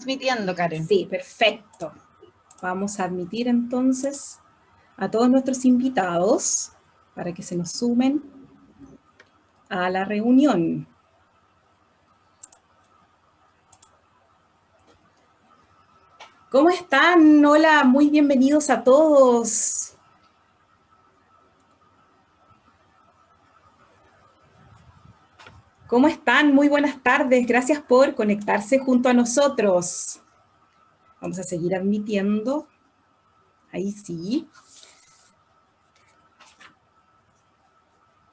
Transmitiendo, Karen. Sí, perfecto. Vamos a admitir entonces a todos nuestros invitados para que se nos sumen a la reunión. ¿Cómo están? Hola, muy bienvenidos a todos. ¿Cómo están? Muy buenas tardes. Gracias por conectarse junto a nosotros. Vamos a seguir admitiendo. Ahí sí.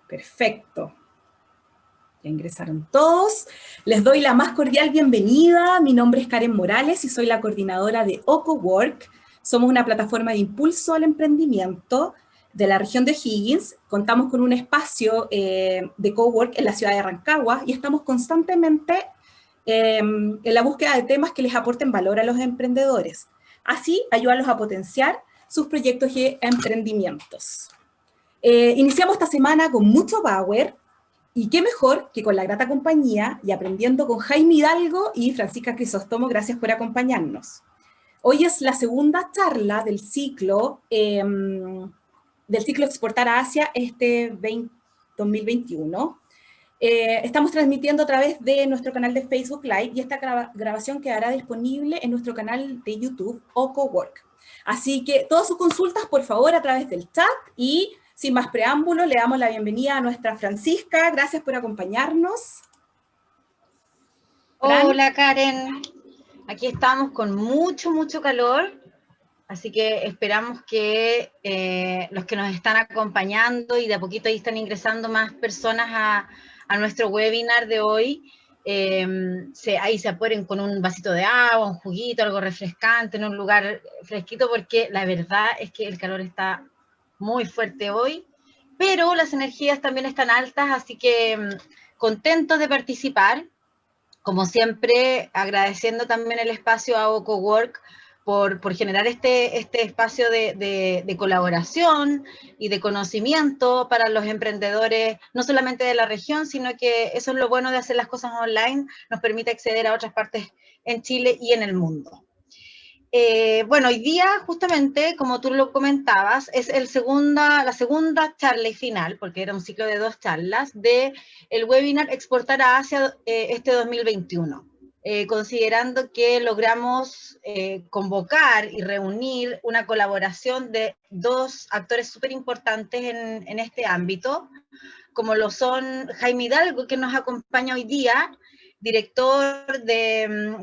Perfecto. Ya ingresaron todos. Les doy la más cordial bienvenida. Mi nombre es Karen Morales y soy la coordinadora de OcoWork. Somos una plataforma de impulso al emprendimiento de la región de O'Higgins. Contamos con un espacio de cowork en la ciudad de Rancagua y estamos constantemente en la búsqueda de temas que les aporten valor a los emprendedores. Así, ayudarlos a potenciar sus proyectos y emprendimientos. Iniciamos esta semana con mucho power. Y qué mejor que con la grata compañía y aprendiendo con Jaime Hidalgo y Francisca Crisóstomo. Gracias por acompañarnos. Hoy es la segunda charla del ciclo Exportar a Asia 2021. Estamos transmitiendo a través de nuestro canal de Facebook Live y esta grabación quedará disponible en nuestro canal de YouTube, OcoWork. Así que todas sus consultas, por favor, a través del chat y sin más preámbulo, le damos la bienvenida a nuestra Francisca. Gracias por acompañarnos. Fran. Hola, Karen. Aquí estamos con mucho calor, así que esperamos que los que nos están acompañando y de a poquito ahí están ingresando más personas a nuestro webinar de hoy, ahí se apuren con un vasito de agua, un juguito, algo refrescante, en un lugar fresquito, porque la verdad es que el calor está muy fuerte hoy, pero las energías también están altas, así que contentos de participar. Como siempre, agradeciendo también el espacio a OcoWork por generar este espacio de colaboración y de conocimiento para los emprendedores, no solamente de la región, sino que eso es lo bueno de hacer las cosas online, nos permite acceder a otras partes en Chile y en el mundo. Bueno, hoy día, justamente, como tú lo comentabas, es la segunda charla y final, porque era un ciclo de 2 charlas, de el webinar Exportar a Asia este 2021. Considerando que logramos convocar y reunir una colaboración de 2 actores súper importantes en este ámbito, como lo son Jaime Hidalgo, que nos acompaña hoy día, director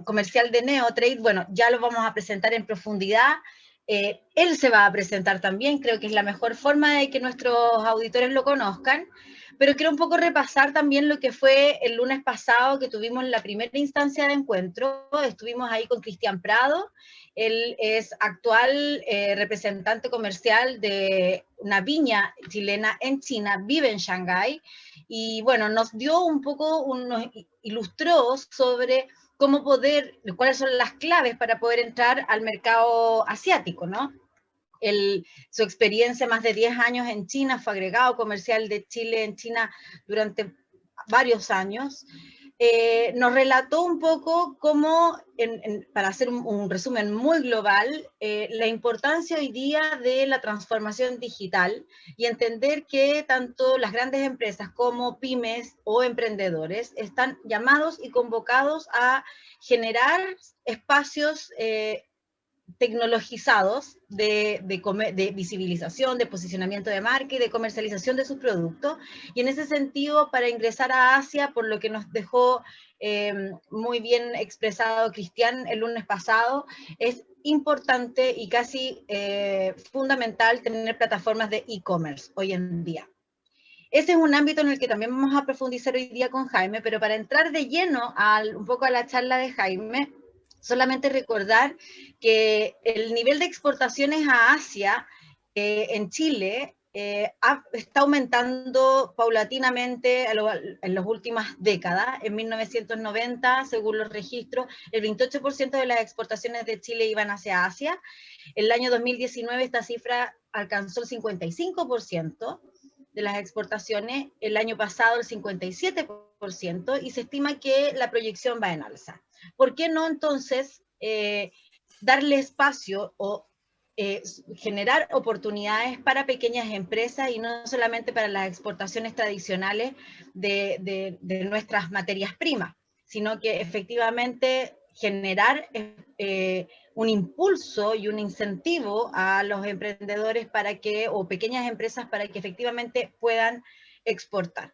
comercial de Neotrade. Bueno, ya lo vamos a presentar en profundidad. Él se va a presentar también, creo que es la mejor forma de que nuestros auditores lo conozcan, pero quiero un poco repasar también lo que fue el lunes pasado, que tuvimos la primera instancia de encuentro. Estuvimos ahí con Cristian Prado. Él es actual representante comercial de una viña chilena en China, vive en Shanghái, y bueno, nos dio un poco, nos ilustró sobre cuáles son las claves para poder entrar al mercado asiático, ¿no? Su experiencia, más de 10 años en China, fue agregado comercial de Chile en China durante varios años. Nos relató un poco cómo, para hacer un resumen muy global, la importancia hoy día de la transformación digital y entender que tanto las grandes empresas como pymes o emprendedores están llamados y convocados a generar espacios tecnologizados de visibilización, de posicionamiento de marca y de comercialización de sus productos. Y en ese sentido, para ingresar a Asia, por lo que nos dejó muy bien expresado Cristian el lunes pasado, es importante y casi fundamental tener plataformas de e-commerce hoy en día. Ese es un ámbito en el que también vamos a profundizar hoy día con Jaime, pero para entrar de lleno un poco a la charla de Jaime, solamente recordar que el nivel de exportaciones a Asia en Chile está aumentando paulatinamente en las últimas décadas. En 1990, según los registros, el 28% de las exportaciones de Chile iban hacia Asia. En el año 2019 esta cifra alcanzó el 55% de las exportaciones, el año pasado el 57%, y se estima que la proyección va en alza. ¿Por qué no entonces darle espacio o generar oportunidades para pequeñas empresas y no solamente para las exportaciones tradicionales de nuestras materias primas, sino que efectivamente generar un impulso y un incentivo a los emprendedores o pequeñas empresas para que efectivamente puedan exportar.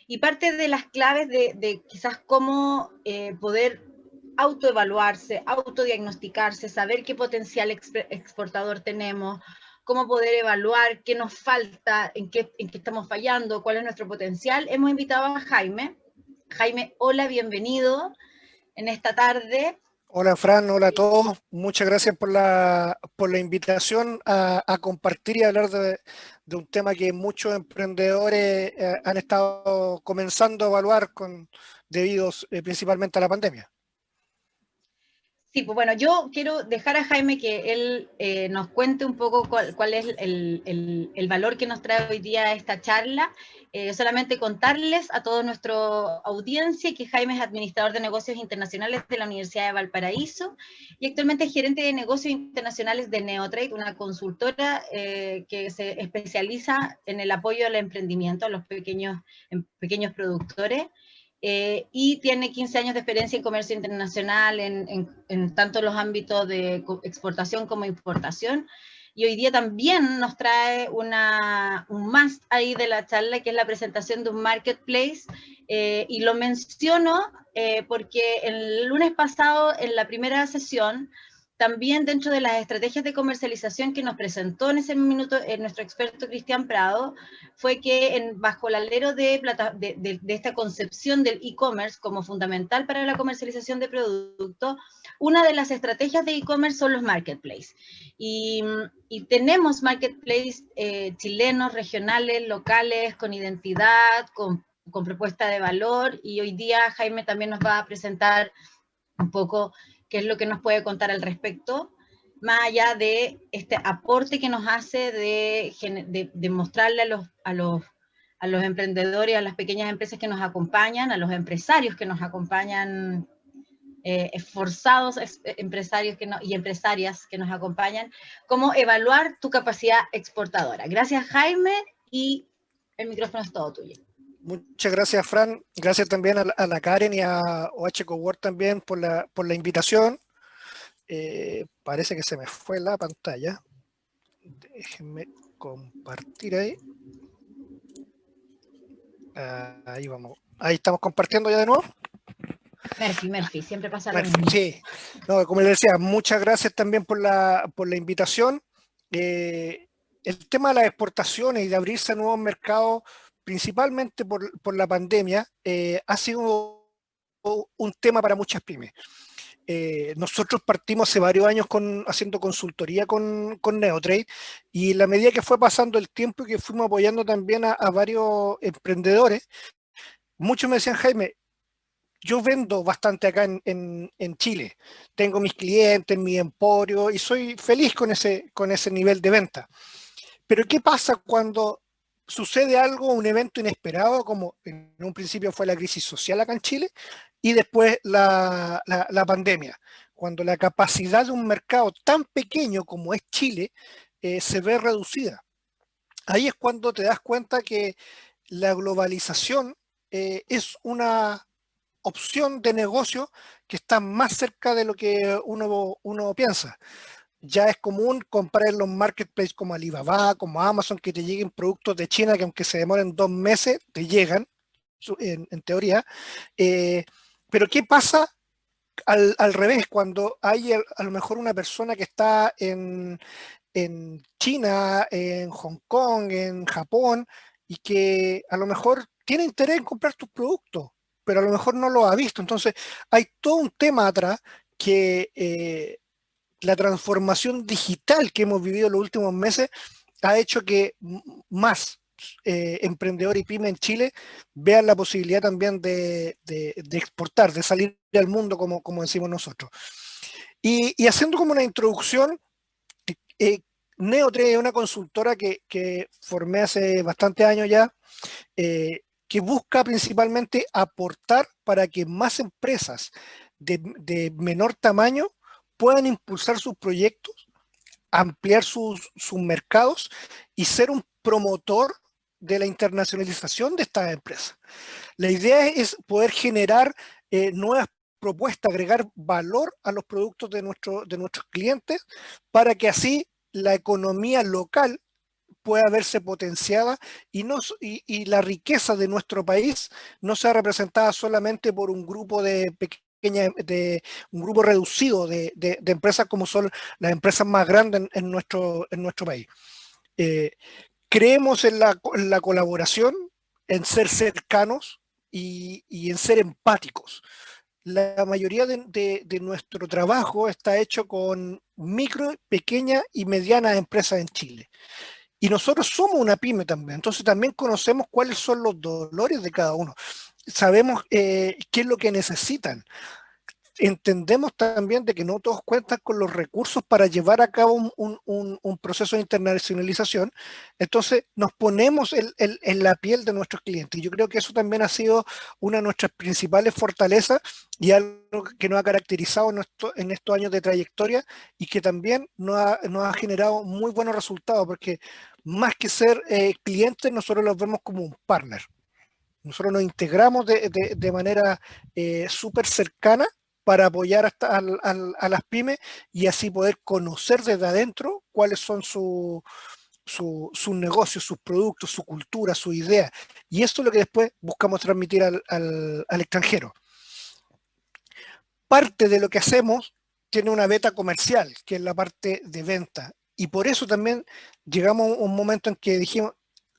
Y parte de las claves de quizás cómo poder autoevaluarse, autodiagnosticarse, saber qué potencial exportador tenemos, cómo poder evaluar qué nos falta, en qué estamos fallando, cuál es nuestro potencial. Hemos invitado a Jaime. Jaime, hola, bienvenido en esta tarde. Hola Fran, hola a todos. Muchas gracias por la invitación a compartir y hablar de un tema que muchos emprendedores han estado comenzando a evaluar debido principalmente a la pandemia. Sí, pues bueno, yo quiero dejar a Jaime que él nos cuente un poco cuál es el valor que nos trae hoy día esta charla. Solamente contarles a toda nuestra audiencia que Jaime es administrador de negocios internacionales de la Universidad de Valparaíso y actualmente es gerente de negocios internacionales de Neotrade, una consultora que se especializa en el apoyo al emprendimiento, a los pequeños productores. Y tiene 15 años de experiencia en comercio internacional en tanto los ámbitos de exportación como importación. Y hoy día también nos trae un must ahí de la charla, que es la presentación de un marketplace. Y lo menciono porque el lunes pasado, en la primera sesión, también dentro de las estrategias de comercialización que nos presentó en ese minuto nuestro experto Cristian Prado, fue que bajo el alero de esta concepción del e-commerce como fundamental para la comercialización de productos, una de las estrategias de e-commerce son los marketplaces. Y tenemos marketplaces chilenos, regionales, locales, con identidad, con propuesta de valor, y hoy día Jaime también nos va a presentar un poco qué es lo que nos puede contar al respecto, más allá de este aporte que nos hace de mostrarle a los emprendedores, a las pequeñas empresas que nos acompañan, a los empresarios que nos acompañan, esforzados empresarios y empresarias que nos acompañan, cómo evaluar tu capacidad exportadora. Gracias, Jaime, y el micrófono es todo tuyo. Muchas gracias, Fran. Gracias también a la Karen y a OH Cowork también por la invitación. Parece que se me fue la pantalla. Déjenme compartir ahí. Ahí vamos. Ahí estamos compartiendo ya de nuevo. Murphy, siempre pasa lo mismo. Sí, no, como les decía, muchas gracias también por la invitación. El tema de las exportaciones y de abrirse a nuevos mercados, principalmente por la pandemia, ha sido un tema para muchas pymes. Nosotros partimos hace varios años haciendo consultoría con Neotrade, y en la medida que fue pasando el tiempo y que fuimos apoyando también a varios emprendedores, muchos me decían: Jaime, yo vendo bastante acá en Chile, tengo mis clientes, mi emporio, y soy feliz con ese nivel de venta. Pero ¿qué pasa cuando sucede algo, un evento inesperado, como en un principio fue la crisis social acá en Chile, y después la pandemia? Cuando la capacidad de un mercado tan pequeño como es Chile se ve reducida. Ahí es cuando te das cuenta que la globalización es una opción de negocio que está más cerca de lo que uno piensa. Ya es común comprar en los marketplaces como Alibaba, como Amazon, que te lleguen productos de China que, aunque se demoren 2 meses, te llegan, en teoría. Pero ¿qué pasa al revés? Cuando hay a lo mejor una persona que está en China, en Hong Kong, en Japón, y que a lo mejor tiene interés en comprar tus productos, pero a lo mejor no lo ha visto. Entonces hay todo un tema atrás que la transformación digital que hemos vivido los últimos meses ha hecho que más emprendedores y pymes en Chile vean la posibilidad también de exportar, de salir al mundo, como decimos nosotros. Y haciendo como una introducción, Neotrade es una consultora que formé hace bastante años ya, que busca principalmente aportar para que más empresas de menor tamaño puedan impulsar sus proyectos, ampliar sus mercados y ser un promotor de la internacionalización de estas empresas. La idea es poder generar nuevas propuestas, agregar valor a los productos de nuestros clientes para que así la economía local pueda verse potenciada y la riqueza de nuestro país no sea representada solamente por un grupo de un grupo reducido de empresas como son las empresas más grandes en nuestro país. Eh, Creemos en la colaboración, en ser cercanos y en ser empáticos. La mayoría de nuestro trabajo está hecho con micro, pequeñas y medianas empresas en Chile. Y nosotros somos una pyme también, entonces también conocemos cuáles son los dolores de cada uno. Sabemos qué es lo que necesitan. Entendemos también de que no todos cuentan con los recursos para llevar a cabo un proceso de internacionalización, entonces nos ponemos en la piel de nuestros clientes. Y yo creo que eso también ha sido una de nuestras principales fortalezas y algo que nos ha caracterizado en estos años de trayectoria y que también nos ha generado muy buenos resultados, porque más que ser clientes, nosotros los vemos como un partner. Nosotros nos integramos de manera súper cercana para apoyar a las pymes y así poder conocer desde adentro cuáles son sus negocios, sus productos, su cultura, su idea. Y esto es lo que después buscamos transmitir al extranjero. Parte de lo que hacemos tiene una beta comercial, que es la parte de venta. Y por eso también llegamos a un momento en que dijimos,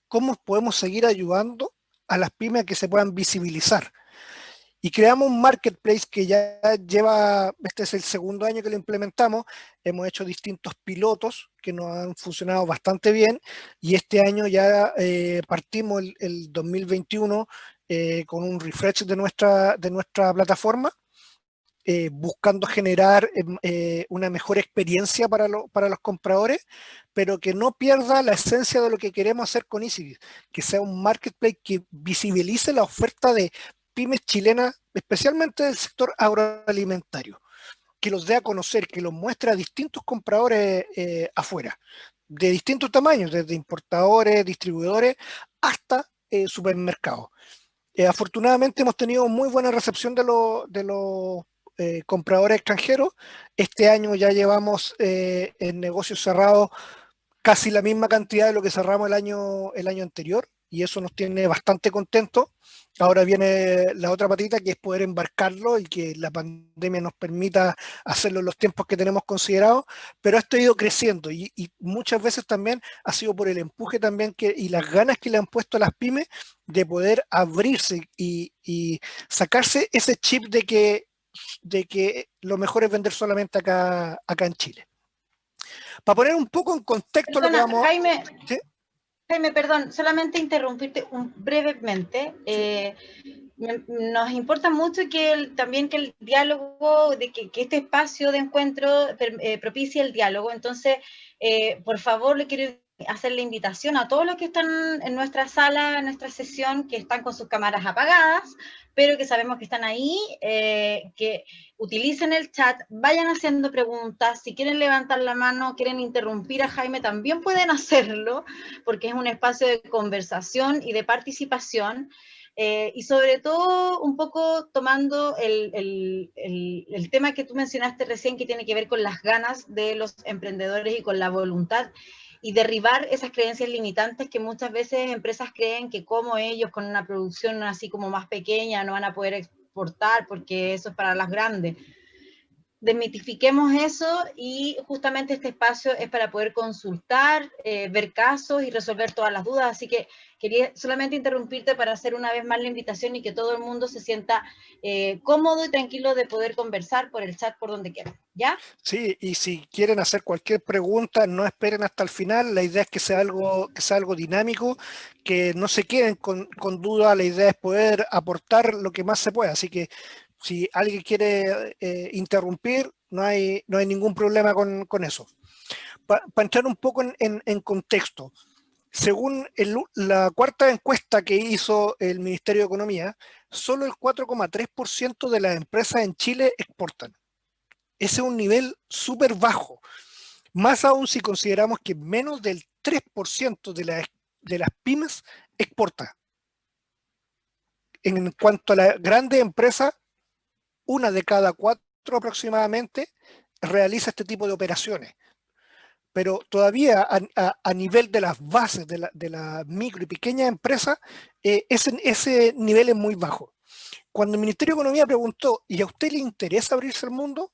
¿cómo podemos seguir ayudando a las pymes a que se puedan visibilizar? Y creamos un marketplace que ya lleva, este es el segundo año que lo implementamos, hemos hecho distintos pilotos que nos han funcionado bastante bien y este año ya partimos el 2021 con un refresh de nuestra plataforma, buscando generar una mejor experiencia para los compradores, pero que no pierda la esencia de lo que queremos hacer con EasyBiz, que sea un marketplace que visibilice la oferta de pymes chilenas, especialmente del sector agroalimentario, que los dé a conocer, que los muestre a distintos compradores afuera, de distintos tamaños, desde importadores, distribuidores, hasta supermercados. Afortunadamente hemos tenido muy buena recepción de los compradores extranjeros. Este año ya llevamos en negocios cerrados casi la misma cantidad de lo que cerramos el año anterior y eso nos tiene bastante contentos. Ahora viene la otra patita, que es poder embarcarlo y que la pandemia nos permita hacerlo en los tiempos que tenemos considerados, pero esto ha ido creciendo y muchas veces también ha sido por el empuje también y las ganas que le han puesto a las pymes de poder abrirse y sacarse ese chip de que lo mejor es vender solamente acá en Chile. Para poner un poco en contexto lo que Perdona, vamos... Jaime, ¿Sí? Jaime, perdón, solamente interrumpirte brevemente. Nos importa mucho también que el diálogo, que este espacio de encuentro propicie el diálogo. Entonces, por favor, le quiero hacer la invitación a todos los que están en nuestra sala, en nuestra sesión, que están con sus cámaras apagadas, pero que sabemos que están ahí, que utilicen el chat, vayan haciendo preguntas. Si quieren levantar la mano, quieren interrumpir a Jaime, también pueden hacerlo, porque es un espacio de conversación y de participación. Y sobre todo un poco tomando el tema que tú mencionaste recién, que tiene que ver con las ganas de los emprendedores y con la voluntad y derribar esas creencias limitantes que muchas veces empresas creen que como ellos con una producción así como más pequeña no van a poder exportar porque eso es para las grandes. Desmitifiquemos eso y justamente este espacio es para poder consultar, ver casos y resolver todas las dudas. Así que quería solamente interrumpirte para hacer una vez más la invitación y que todo el mundo se sienta cómodo y tranquilo de poder conversar por el chat por donde quieran. ¿Ya? Sí, y si quieren hacer cualquier pregunta, no esperen hasta el final. La idea es que sea algo dinámico, que no se queden con duda. La idea es poder aportar lo que más se pueda. Así que si alguien quiere interrumpir, no hay ningún problema con eso. Para entrar un poco en contexto, según la cuarta encuesta que hizo el Ministerio de Economía, solo el 4,3% de las empresas en Chile exportan. Ese es un nivel súper bajo. Más aún si consideramos que menos del 3% de las pymes exporta. En cuanto a las grandes empresas, una de cada 4 aproximadamente realiza este tipo de operaciones. Pero todavía a nivel de las bases de la micro y pequeñas empresas, ese nivel es muy bajo. Cuando el Ministerio de Economía preguntó, ¿y a usted le interesa abrirse al mundo?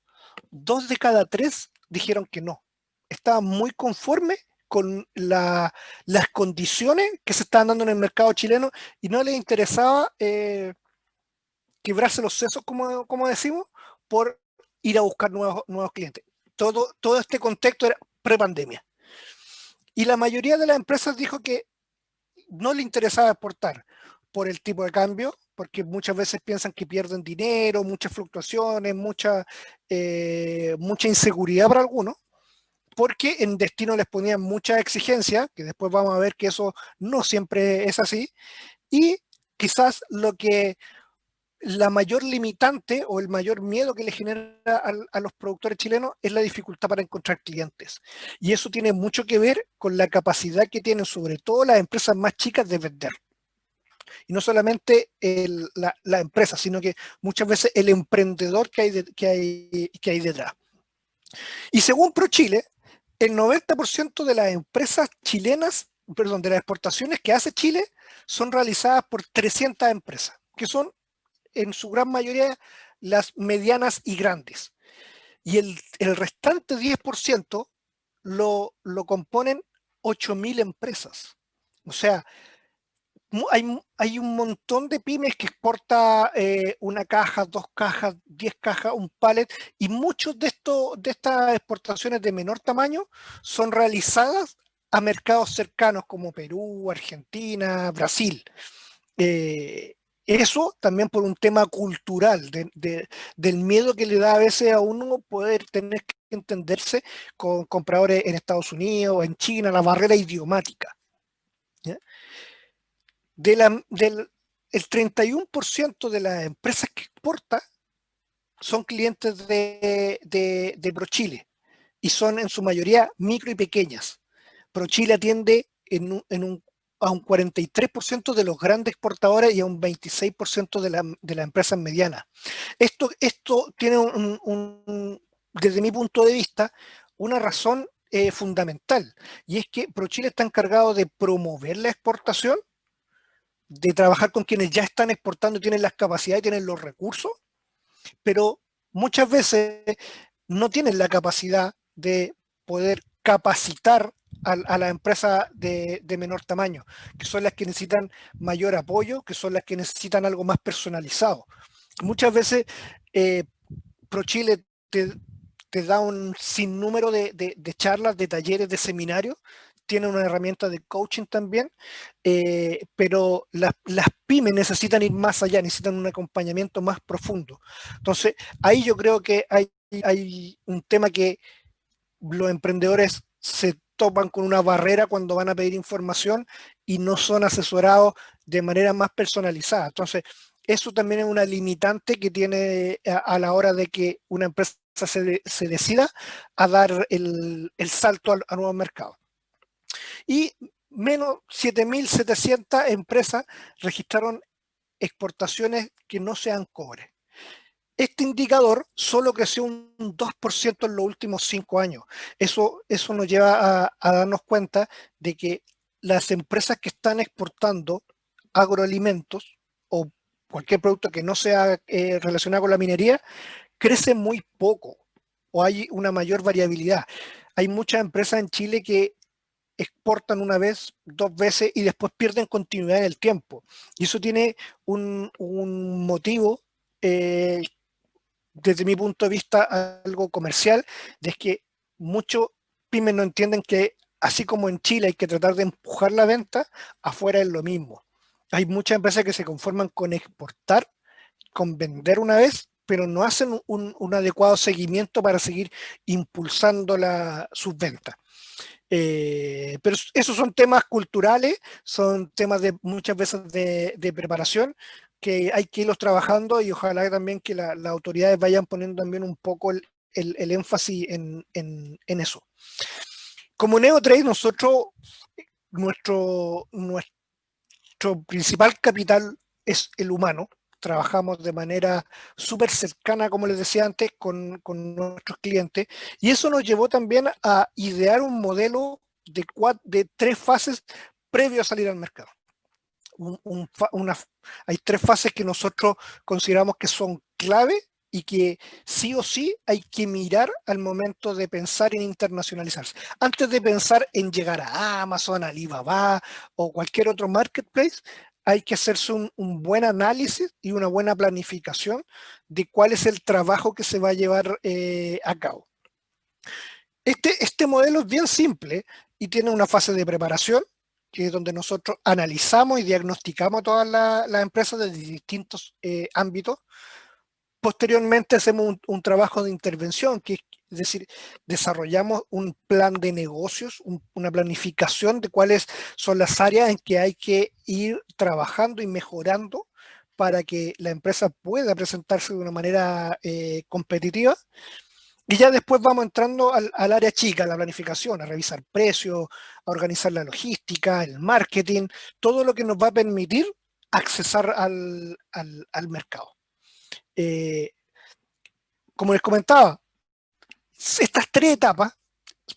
2 de cada 3 dijeron que no. Estaban muy conformes con las condiciones que se estaban dando en el mercado chileno y no les interesaba quebrarse los sesos, como decimos, por ir a buscar nuevos clientes. Todo este contexto era prepandemia. Y la mayoría de las empresas dijo que no le interesaba exportar por el tipo de cambio, porque muchas veces piensan que pierden dinero, muchas fluctuaciones, mucha inseguridad para algunos, porque en destino les ponían mucha exigencia, que después vamos a ver que eso no siempre es así, y quizás la mayor limitante o el mayor miedo que le genera a los productores chilenos es la dificultad para encontrar clientes. Y eso tiene mucho que ver con la capacidad que tienen sobre todo las empresas más chicas de vender. Y no solamente la empresa, sino que muchas veces el emprendedor que hay detrás. Y según ProChile, el 90% de las empresas chilenas, perdón, de las exportaciones que hace Chile son realizadas por 300 empresas, que son en su gran mayoría las medianas y grandes. Y el restante 10% lo componen 8.000 empresas. O sea, hay un montón de pymes que exporta una caja, 2 cajas, 10 cajas, un pallet, y muchos de estas exportaciones de menor tamaño son realizadas a mercados cercanos como Perú, Argentina, Brasil. Eso también por un tema cultural, del miedo que le da a veces a uno poder tener que entenderse con compradores en Estados Unidos, en China, la barrera idiomática. ¿Ya? El 31% de las empresas que exporta son clientes de ProChile y son en su mayoría micro y pequeñas. ProChile atiende a un 43% de los grandes exportadores y a un 26% de las empresas medianas. Esto tiene, desde mi punto de vista, una razón fundamental, y es que ProChile está encargado de promover la exportación, de trabajar con quienes ya están exportando, tienen las capacidades, tienen los recursos, pero muchas veces no tienen la capacidad de poder capacitar a las empresas de menor tamaño, que son las que necesitan mayor apoyo, que son las que necesitan algo más personalizado. Muchas veces ProChile te da un sinnúmero de charlas, de talleres, de seminarios, tiene una herramienta de coaching también, pero las pymes necesitan ir más allá, necesitan un acompañamiento más profundo. Entonces, ahí yo creo que hay un tema que los emprendedores se topan con una barrera cuando van a pedir información y no son asesorados de manera más personalizada. Entonces, eso también es una limitante que tiene a la hora de que una empresa se decida a dar el salto a nuevos mercados. Y menos 7.700 empresas registraron exportaciones que no sean cobre. Este indicador solo creció un 2% en los últimos 5 años. Eso nos lleva a darnos cuenta de que las empresas que están exportando agroalimentos o cualquier producto que no sea relacionado con la minería, crecen muy poco o hay una mayor variabilidad. Hay muchas empresas en Chile que exportan una vez, 2 veces y después pierden continuidad en el tiempo. Y eso tiene un motivo, desde mi punto de vista, algo comercial, de que muchos pymes no entienden que así como en Chile hay que tratar de empujar la venta, afuera es lo mismo. Hay muchas empresas que se conforman con exportar, con vender una vez, pero no hacen un adecuado seguimiento para seguir impulsando sus ventas. Pero esos son temas culturales, son temas de muchas veces de preparación que hay que irlos trabajando y ojalá también que las autoridades vayan poniendo también un poco el énfasis en eso. Como Neotrade, nosotros, nuestro principal capital es el humano. Trabajamos de manera súper cercana, como les decía antes, con nuestros clientes, y eso nos llevó también a idear un modelo de 3 fases previo a salir al mercado. Hay 3 fases que nosotros consideramos que son clave y que sí o sí hay que mirar al momento de pensar en internacionalizarse. Antes de pensar en llegar a Amazon, Alibaba o cualquier otro marketplace, hay que hacerse un buen análisis y una buena planificación de cuál es el trabajo que se va a llevar a cabo. Este modelo es bien simple y tiene una fase de preparación, que es donde nosotros analizamos y diagnosticamos todas las empresas de distintos ámbitos. Posteriormente hacemos un trabajo de intervención, que es decir, desarrollamos un plan de negocios, una planificación de cuáles son las áreas en que hay que ir trabajando y mejorando para que la empresa pueda presentarse de una manera competitiva. Y ya después vamos entrando al área chica, la planificación, a revisar precios, a organizar la logística, el marketing, todo lo que nos va a permitir accesar al mercado. Como les comentaba, estas 3 etapas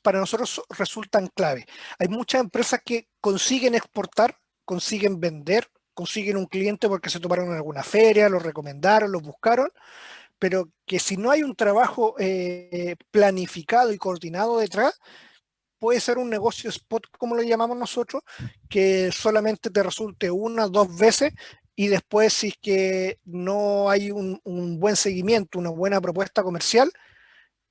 para nosotros resultan clave. Hay muchas empresas que consiguen exportar, consiguen vender, consiguen un cliente porque se tomaron en alguna feria, lo recomendaron, lo buscaron, pero que si no hay un trabajo planificado y coordinado detrás, puede ser un negocio spot, como lo llamamos nosotros, que solamente te resulte 1 o 2 veces, y después, si es que no hay un buen seguimiento, una buena propuesta comercial,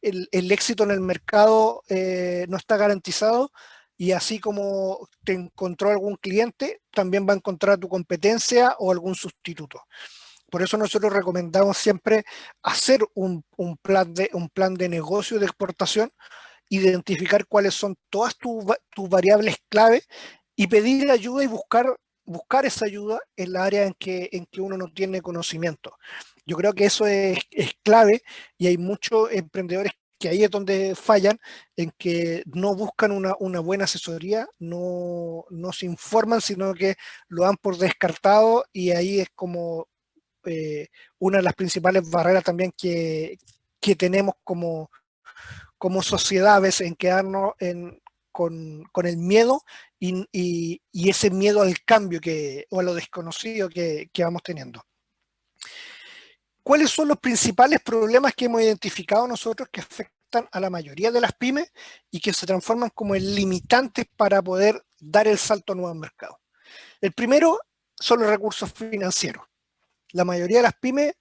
el éxito en el mercado no está garantizado, y así como te encontró algún cliente, también va a encontrar tu competencia o algún sustituto. Por eso nosotros recomendamos siempre hacer un plan de negocio de exportación, identificar cuáles son todas tus variables clave y pedir ayuda y buscar esa ayuda en la área en que uno no tiene conocimiento. Yo creo que eso es clave, y hay muchos emprendedores que ahí es donde fallan, en que no buscan una buena asesoría, no se informan, sino que lo dan por descartado, y ahí es como una de las principales barreras también que tenemos como sociedad a veces, en quedarnos con el miedo y ese miedo al cambio o a lo desconocido que vamos teniendo. ¿Cuáles son los principales problemas que hemos identificado nosotros que afectan a la mayoría de las pymes y que se transforman como en limitantes para poder dar el salto a nuevos mercados? El primero son los recursos financieros. La mayoría de las pymes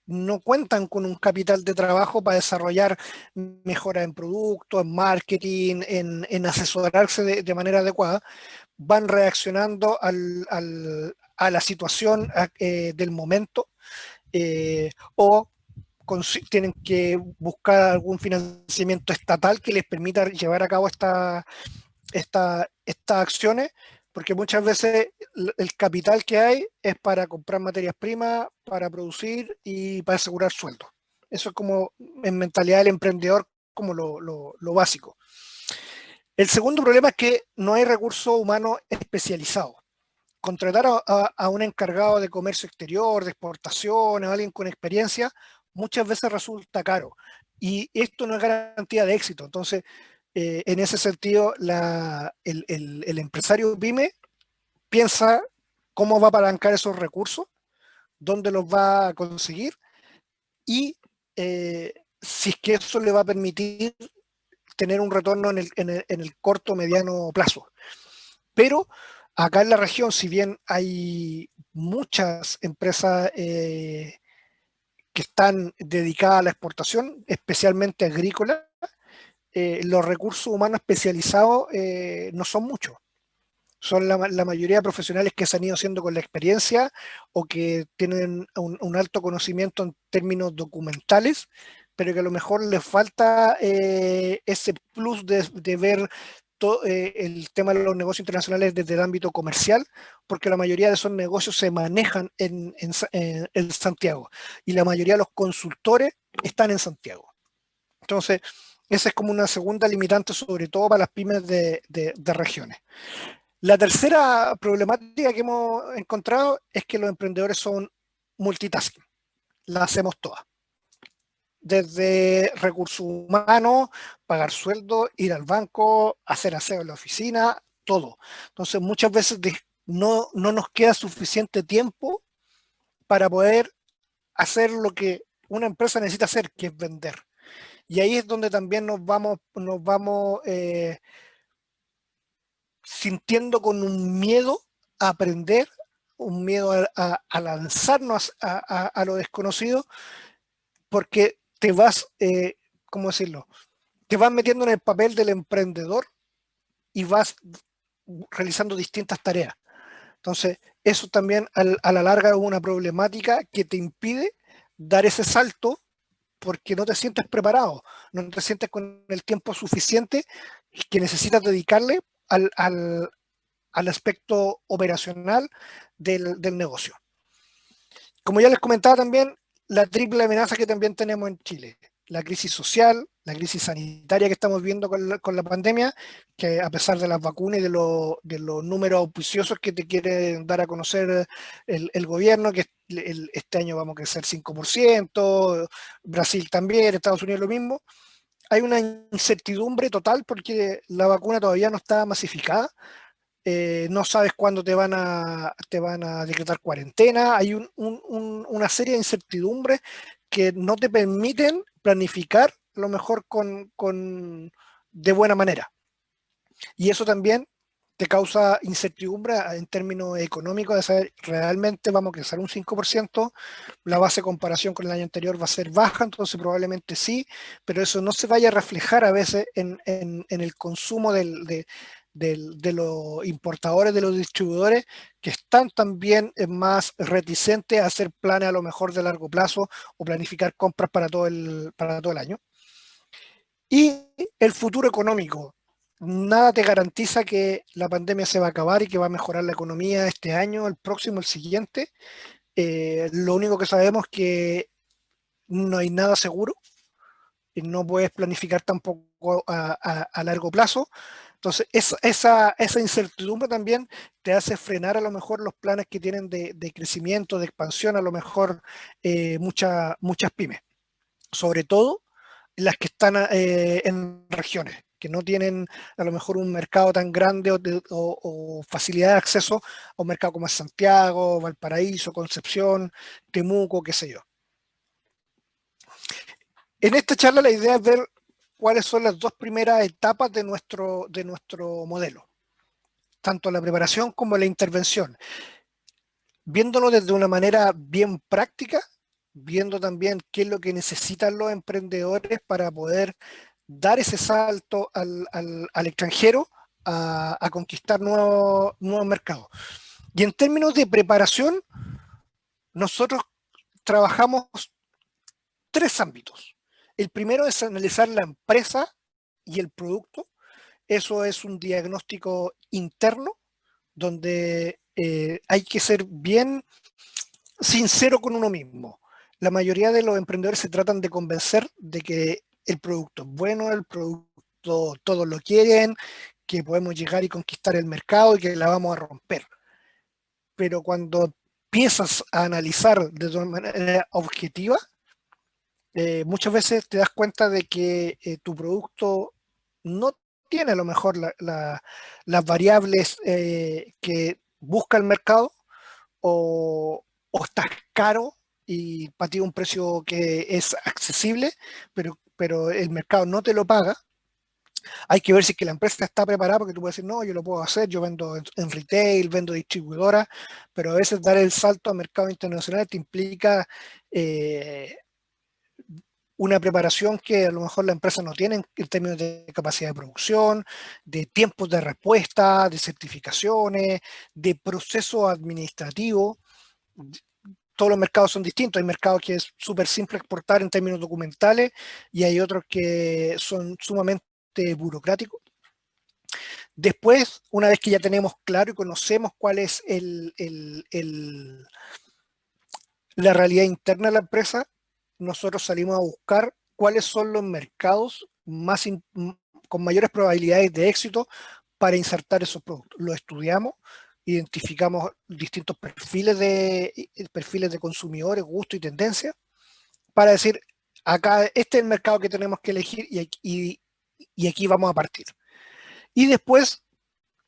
no cuentan con un capital de trabajo para desarrollar mejoras en productos, en marketing, en asesorarse de manera adecuada. Van reaccionando a la situación del momento, o tienen que buscar algún financiamiento estatal que les permita llevar a cabo estas acciones, porque muchas veces el capital que hay es para comprar materias primas, para producir y para asegurar sueldos. Eso es como en mentalidad del emprendedor, como lo básico. El segundo problema es que no hay recursos humanos especializados. Contratar a un encargado de comercio exterior, de exportaciones, a alguien con experiencia, muchas veces resulta caro. Y esto no es garantía de éxito. Entonces, en ese sentido, el empresario pyme piensa cómo va a apalancar esos recursos, dónde los va a conseguir, y si es que eso le va a permitir tener un retorno en el corto o mediano plazo. Pero acá en la región, si bien hay muchas empresas que están dedicadas a la exportación, especialmente agrícola, los recursos humanos especializados no son muchos. Son la mayoría de profesionales que se han ido haciendo con la experiencia, o que tienen un alto conocimiento en términos documentales, pero que a lo mejor les falta ese plus de ver el tema de los negocios internacionales desde el ámbito comercial, porque la mayoría de esos negocios se manejan en Santiago, y la mayoría de los consultores están en Santiago. Entonces, esa es como una segunda limitante, sobre todo para las pymes de regiones. La tercera problemática que hemos encontrado es que los emprendedores son multitasking, la hacemos todas. Desde recursos humanos, pagar sueldo, ir al banco, hacer aseo en la oficina, todo. Entonces muchas veces no nos queda suficiente tiempo para poder hacer lo que una empresa necesita hacer, que es vender. Y ahí es donde también nos vamos sintiendo con un miedo a aprender, un miedo a lanzarnos a lo desconocido, porque te vas, ¿cómo decirlo? Te vas metiendo en el papel del emprendedor y vas realizando distintas tareas. Entonces, eso también a la larga es una problemática que te impide dar ese salto porque no te sientes preparado, no te sientes con el tiempo suficiente que necesitas dedicarle al aspecto operacional del negocio. Como ya les comentaba también, la triple amenaza que también tenemos en Chile, la crisis social, la crisis sanitaria que estamos viendo con la pandemia, que a pesar de las vacunas y de los números auspiciosos que te quiere dar a conocer el gobierno, que este año vamos a crecer 5%, Brasil también, Estados Unidos lo mismo, hay una incertidumbre total porque la vacuna todavía no está masificada. No sabes cuándo te van a decretar cuarentena, hay una serie de incertidumbres que no te permiten planificar lo mejor de buena manera. Y eso también te causa incertidumbre en términos económicos de saber realmente vamos a crecer un 5%, la base de comparación con el año anterior va a ser baja, entonces probablemente sí, pero eso no se vaya a reflejar a veces en el consumo de los importadores, de los distribuidores, que están también más reticentes a hacer planes a lo mejor de largo plazo o planificar compras para todo el año. Y el futuro económico. Nada te garantiza que la pandemia se va a acabar y que va a mejorar la economía este año, el próximo, el siguiente. Lo único que sabemos es que no hay nada seguro y no puedes planificar tampoco a largo plazo. Entonces, esa incertidumbre también te hace frenar a lo mejor los planes que tienen de crecimiento, de expansión, a lo mejor muchas pymes. Sobre todo las que están en regiones, que no tienen a lo mejor un mercado tan grande o facilidad de acceso a un mercado como es Santiago, Valparaíso, Concepción, Temuco, qué sé yo. En esta charla la idea es ver cuáles son las dos primeras etapas de nuestro modelo, tanto la preparación como la intervención, viéndolo desde una manera bien práctica, viendo también qué es lo que necesitan los emprendedores para poder dar ese salto al extranjero a conquistar nuevos mercados. Y en términos de preparación, nosotros trabajamos tres ámbitos. El primero es analizar la empresa y el producto. Eso es un diagnóstico interno donde hay que ser bien sincero con uno mismo. La mayoría de los emprendedores se tratan de convencer de que el producto es bueno, el producto todos lo quieren, que podemos llegar y conquistar el mercado y que la vamos a romper. Pero cuando empiezas a analizar de una manera objetiva, muchas veces te das cuenta de que tu producto no tiene a lo mejor las variables que busca el mercado o estás caro y para ti un precio que es accesible, pero el mercado no te lo paga. Hay que ver si es que la empresa está preparada, porque tú puedes decir, no, yo lo puedo hacer, yo vendo en retail, vendo distribuidora, pero a veces dar el salto al mercado internacional te implica una preparación que a lo mejor la empresa no tiene en términos de capacidad de producción, de tiempos de respuesta, de certificaciones, de proceso administrativo. Todos los mercados son distintos. Hay mercados que es súper simple exportar en términos documentales y hay otros que son sumamente burocráticos. Después, una vez que ya tenemos claro y conocemos cuál es la realidad interna de la empresa, nosotros salimos a buscar cuáles son los mercados con mayores probabilidades de éxito para insertar esos productos. Lo estudiamos, identificamos distintos perfiles de consumidores, gusto y tendencia, para decir, acá este es el mercado que tenemos que elegir y aquí vamos a partir. Y después,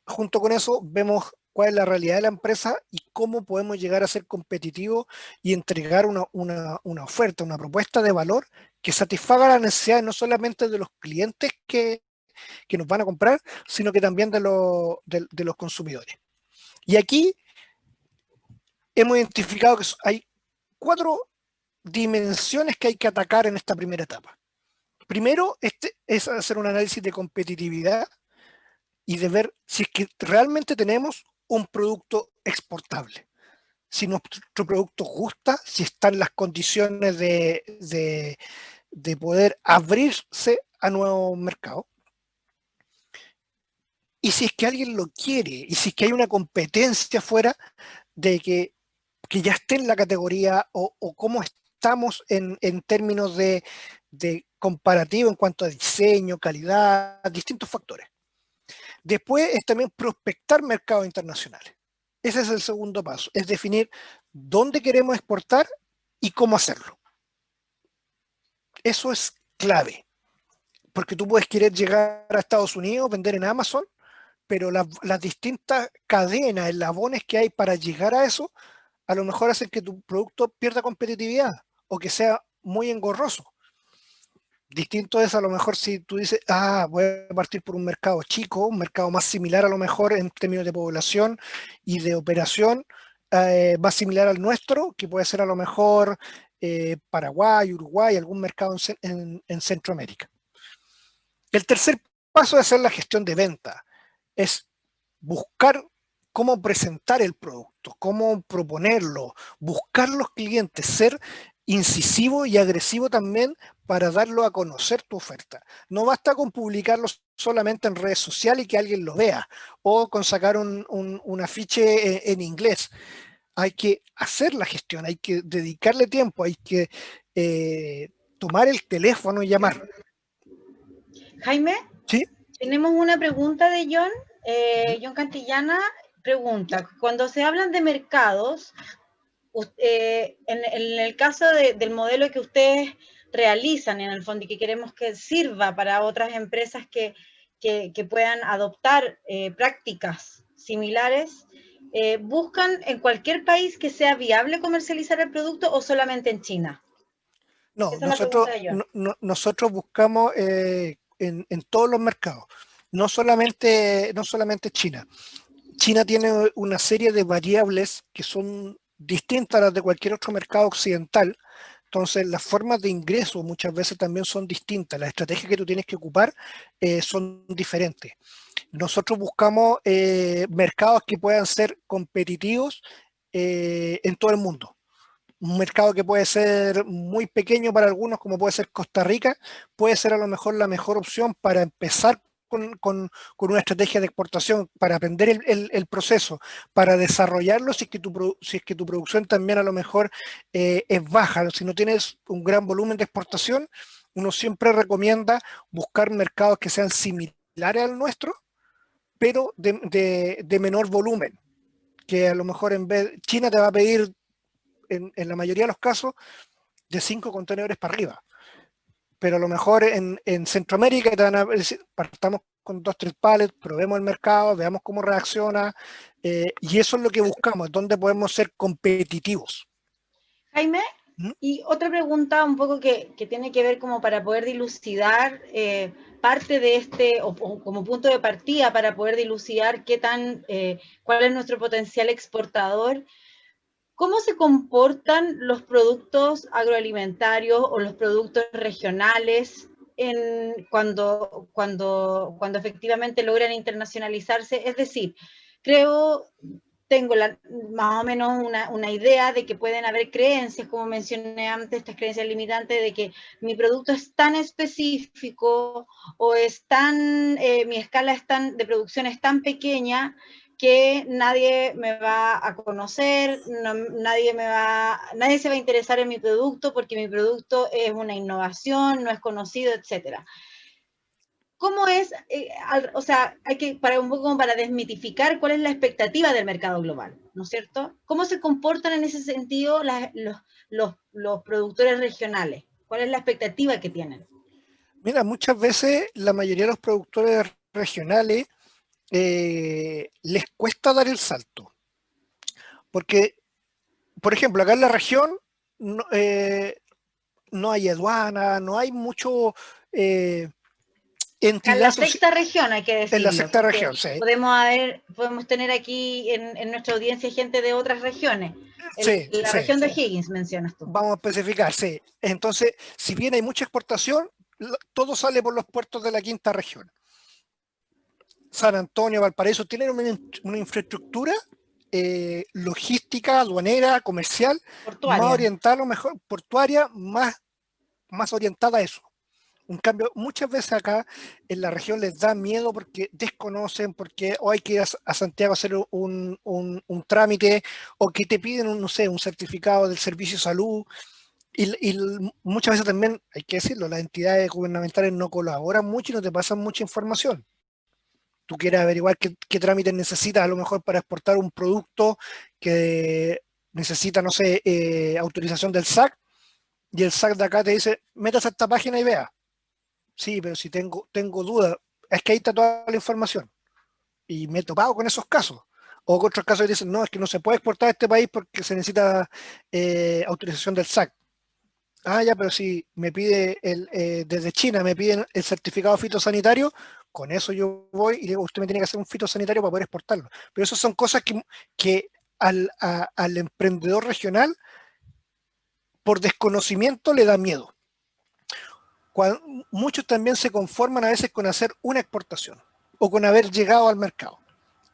junto con eso, vemos cuál es la realidad de la empresa y cómo podemos llegar a ser competitivos y entregar una oferta, una propuesta de valor que satisfaga las necesidades no solamente de los clientes que nos van a comprar, sino que también de los consumidores. Y aquí hemos identificado que hay 4 dimensiones que hay que atacar en esta primera etapa. Primero, es hacer un análisis de competitividad y de ver si es que realmente tenemos un producto exportable. Si nuestro producto gusta, si están las condiciones de poder abrirse a nuevos mercados. Y si es que alguien lo quiere, y si es que hay una competencia fuera de que ya esté en la categoría o cómo estamos en términos de comparativo en cuanto a diseño, calidad, distintos factores. Después es también prospectar mercados internacionales. Ese es el segundo paso, es definir dónde queremos exportar y cómo hacerlo. Eso es clave, porque tú puedes querer llegar a Estados Unidos, vender en Amazon, pero las distintas cadenas, eslabones que hay para llegar a eso, a lo mejor hacen que tu producto pierda competitividad o que sea muy engorroso. Distinto es a lo mejor si tú dices, voy a partir por un mercado chico, un mercado más similar a lo mejor en términos de población y de operación, más similar al nuestro, que puede ser a lo mejor Paraguay, Uruguay, algún mercado en Centroamérica. El tercer paso es hacer la gestión de venta, es buscar cómo presentar el producto, cómo proponerlo, buscar los clientes, ser incisivo y agresivo también para darlo a conocer tu oferta. No basta con publicarlo solamente en redes sociales y que alguien lo vea, o con sacar un afiche en inglés. Hay que hacer la gestión, hay que dedicarle tiempo, hay que tomar el teléfono y llamar. Jaime, ¿Sí? tenemos una pregunta de John. John Cantillana pregunta, cuando se hablan de mercados, en el caso del modelo que ustedes realizan en el fondo y que queremos que sirva para otras empresas que puedan adoptar prácticas similares, ¿buscan en cualquier país que sea viable comercializar el producto o solamente en China? No, Esa es la pregunta de John. nosotros buscamos en todos los mercados, no solamente China. China tiene una serie de variables que son distintas a las de cualquier otro mercado occidental. Entonces, las formas de ingreso muchas veces también son distintas. Las estrategias que tú tienes que ocupar son diferentes. Nosotros buscamos mercados que puedan ser competitivos en todo el mundo. Un mercado que puede ser muy pequeño para algunos, como puede ser Costa Rica, puede ser a lo mejor la mejor opción para empezar con una estrategia de exportación, para aprender el proceso, para desarrollarlo si es que tu producción también a lo mejor es baja. Si no tienes un gran volumen de exportación, uno siempre recomienda buscar mercados que sean similares al nuestro, pero de menor volumen, que a lo mejor en vez, China te va a pedir en la mayoría de los casos de 5 contenedores para arriba, pero a lo mejor en Centroamérica te van a decir, partamos con 2, 3 pallets, probemos el mercado, veamos cómo reacciona, y eso es lo que buscamos, donde podemos ser competitivos. Jaime, ¿Mm? y otra pregunta un poco que tiene que ver como para poder dilucidar parte de o como punto de partida para poder dilucidar cuál es nuestro potencial exportador. ¿Cómo se comportan los productos agroalimentarios o los productos regionales cuando efectivamente logran internacionalizarse? Es decir, tengo más o menos una idea de que pueden haber creencias, como mencioné antes, estas creencias limitantes de que mi producto es tan específico o mi escala de producción es tan pequeña que nadie me va a conocer, nadie se va a interesar en mi producto porque mi producto es una innovación, no es conocido, etcétera. ¿Cómo es, o sea, hay que, para un poco como para desmitificar cuál es la expectativa del mercado global, ¿no es cierto? ¿Cómo se comportan en ese sentido los productores regionales? ¿Cuál es la expectativa que tienen? Mira, muchas veces la mayoría de los productores regionales les cuesta dar el salto, porque, por ejemplo, acá en la región no, no hay aduana, no hay mucho En entidad la social sexta región hay que en la decirlo, sexta porque región, sí. podemos tener aquí en nuestra audiencia gente de otras regiones. Sí, La sí. región de Higgins mencionas tú. Vamos a especificar, sí. Entonces, si bien hay mucha exportación, todo sale por los puertos de la quinta región. San Antonio, Valparaíso, tienen una infraestructura logística, aduanera, comercial, más Portuaria. orientada, a lo mejor, portuaria, más orientada a eso. En cambio, muchas veces acá en la región les da miedo porque desconocen, porque o hay que ir a Santiago a hacer un trámite, o que te piden, no sé, un certificado del servicio de salud. Y muchas veces también, hay que decirlo, las entidades gubernamentales no colaboran mucho y no te pasan mucha información. Tú quieres averiguar qué trámites necesitas a lo mejor para exportar un producto que necesita, no sé, autorización del SAC, y el SAC de acá te dice, métase a esta página y vea. Sí, pero si tengo dudas, es que ahí está toda la información. Y me he topado con esos casos. O con otros casos que dicen, no, es que no se puede exportar a este país porque se necesita autorización del SAC. Ah, ya, pero si me pide desde China, me piden el certificado fitosanitario, con eso yo voy y digo, usted me tiene que hacer un fitosanitario para poder exportarlo. Pero esas son cosas que al emprendedor regional, por desconocimiento, le da miedo. Muchos también se conforman a veces con hacer una exportación o con haber llegado al mercado.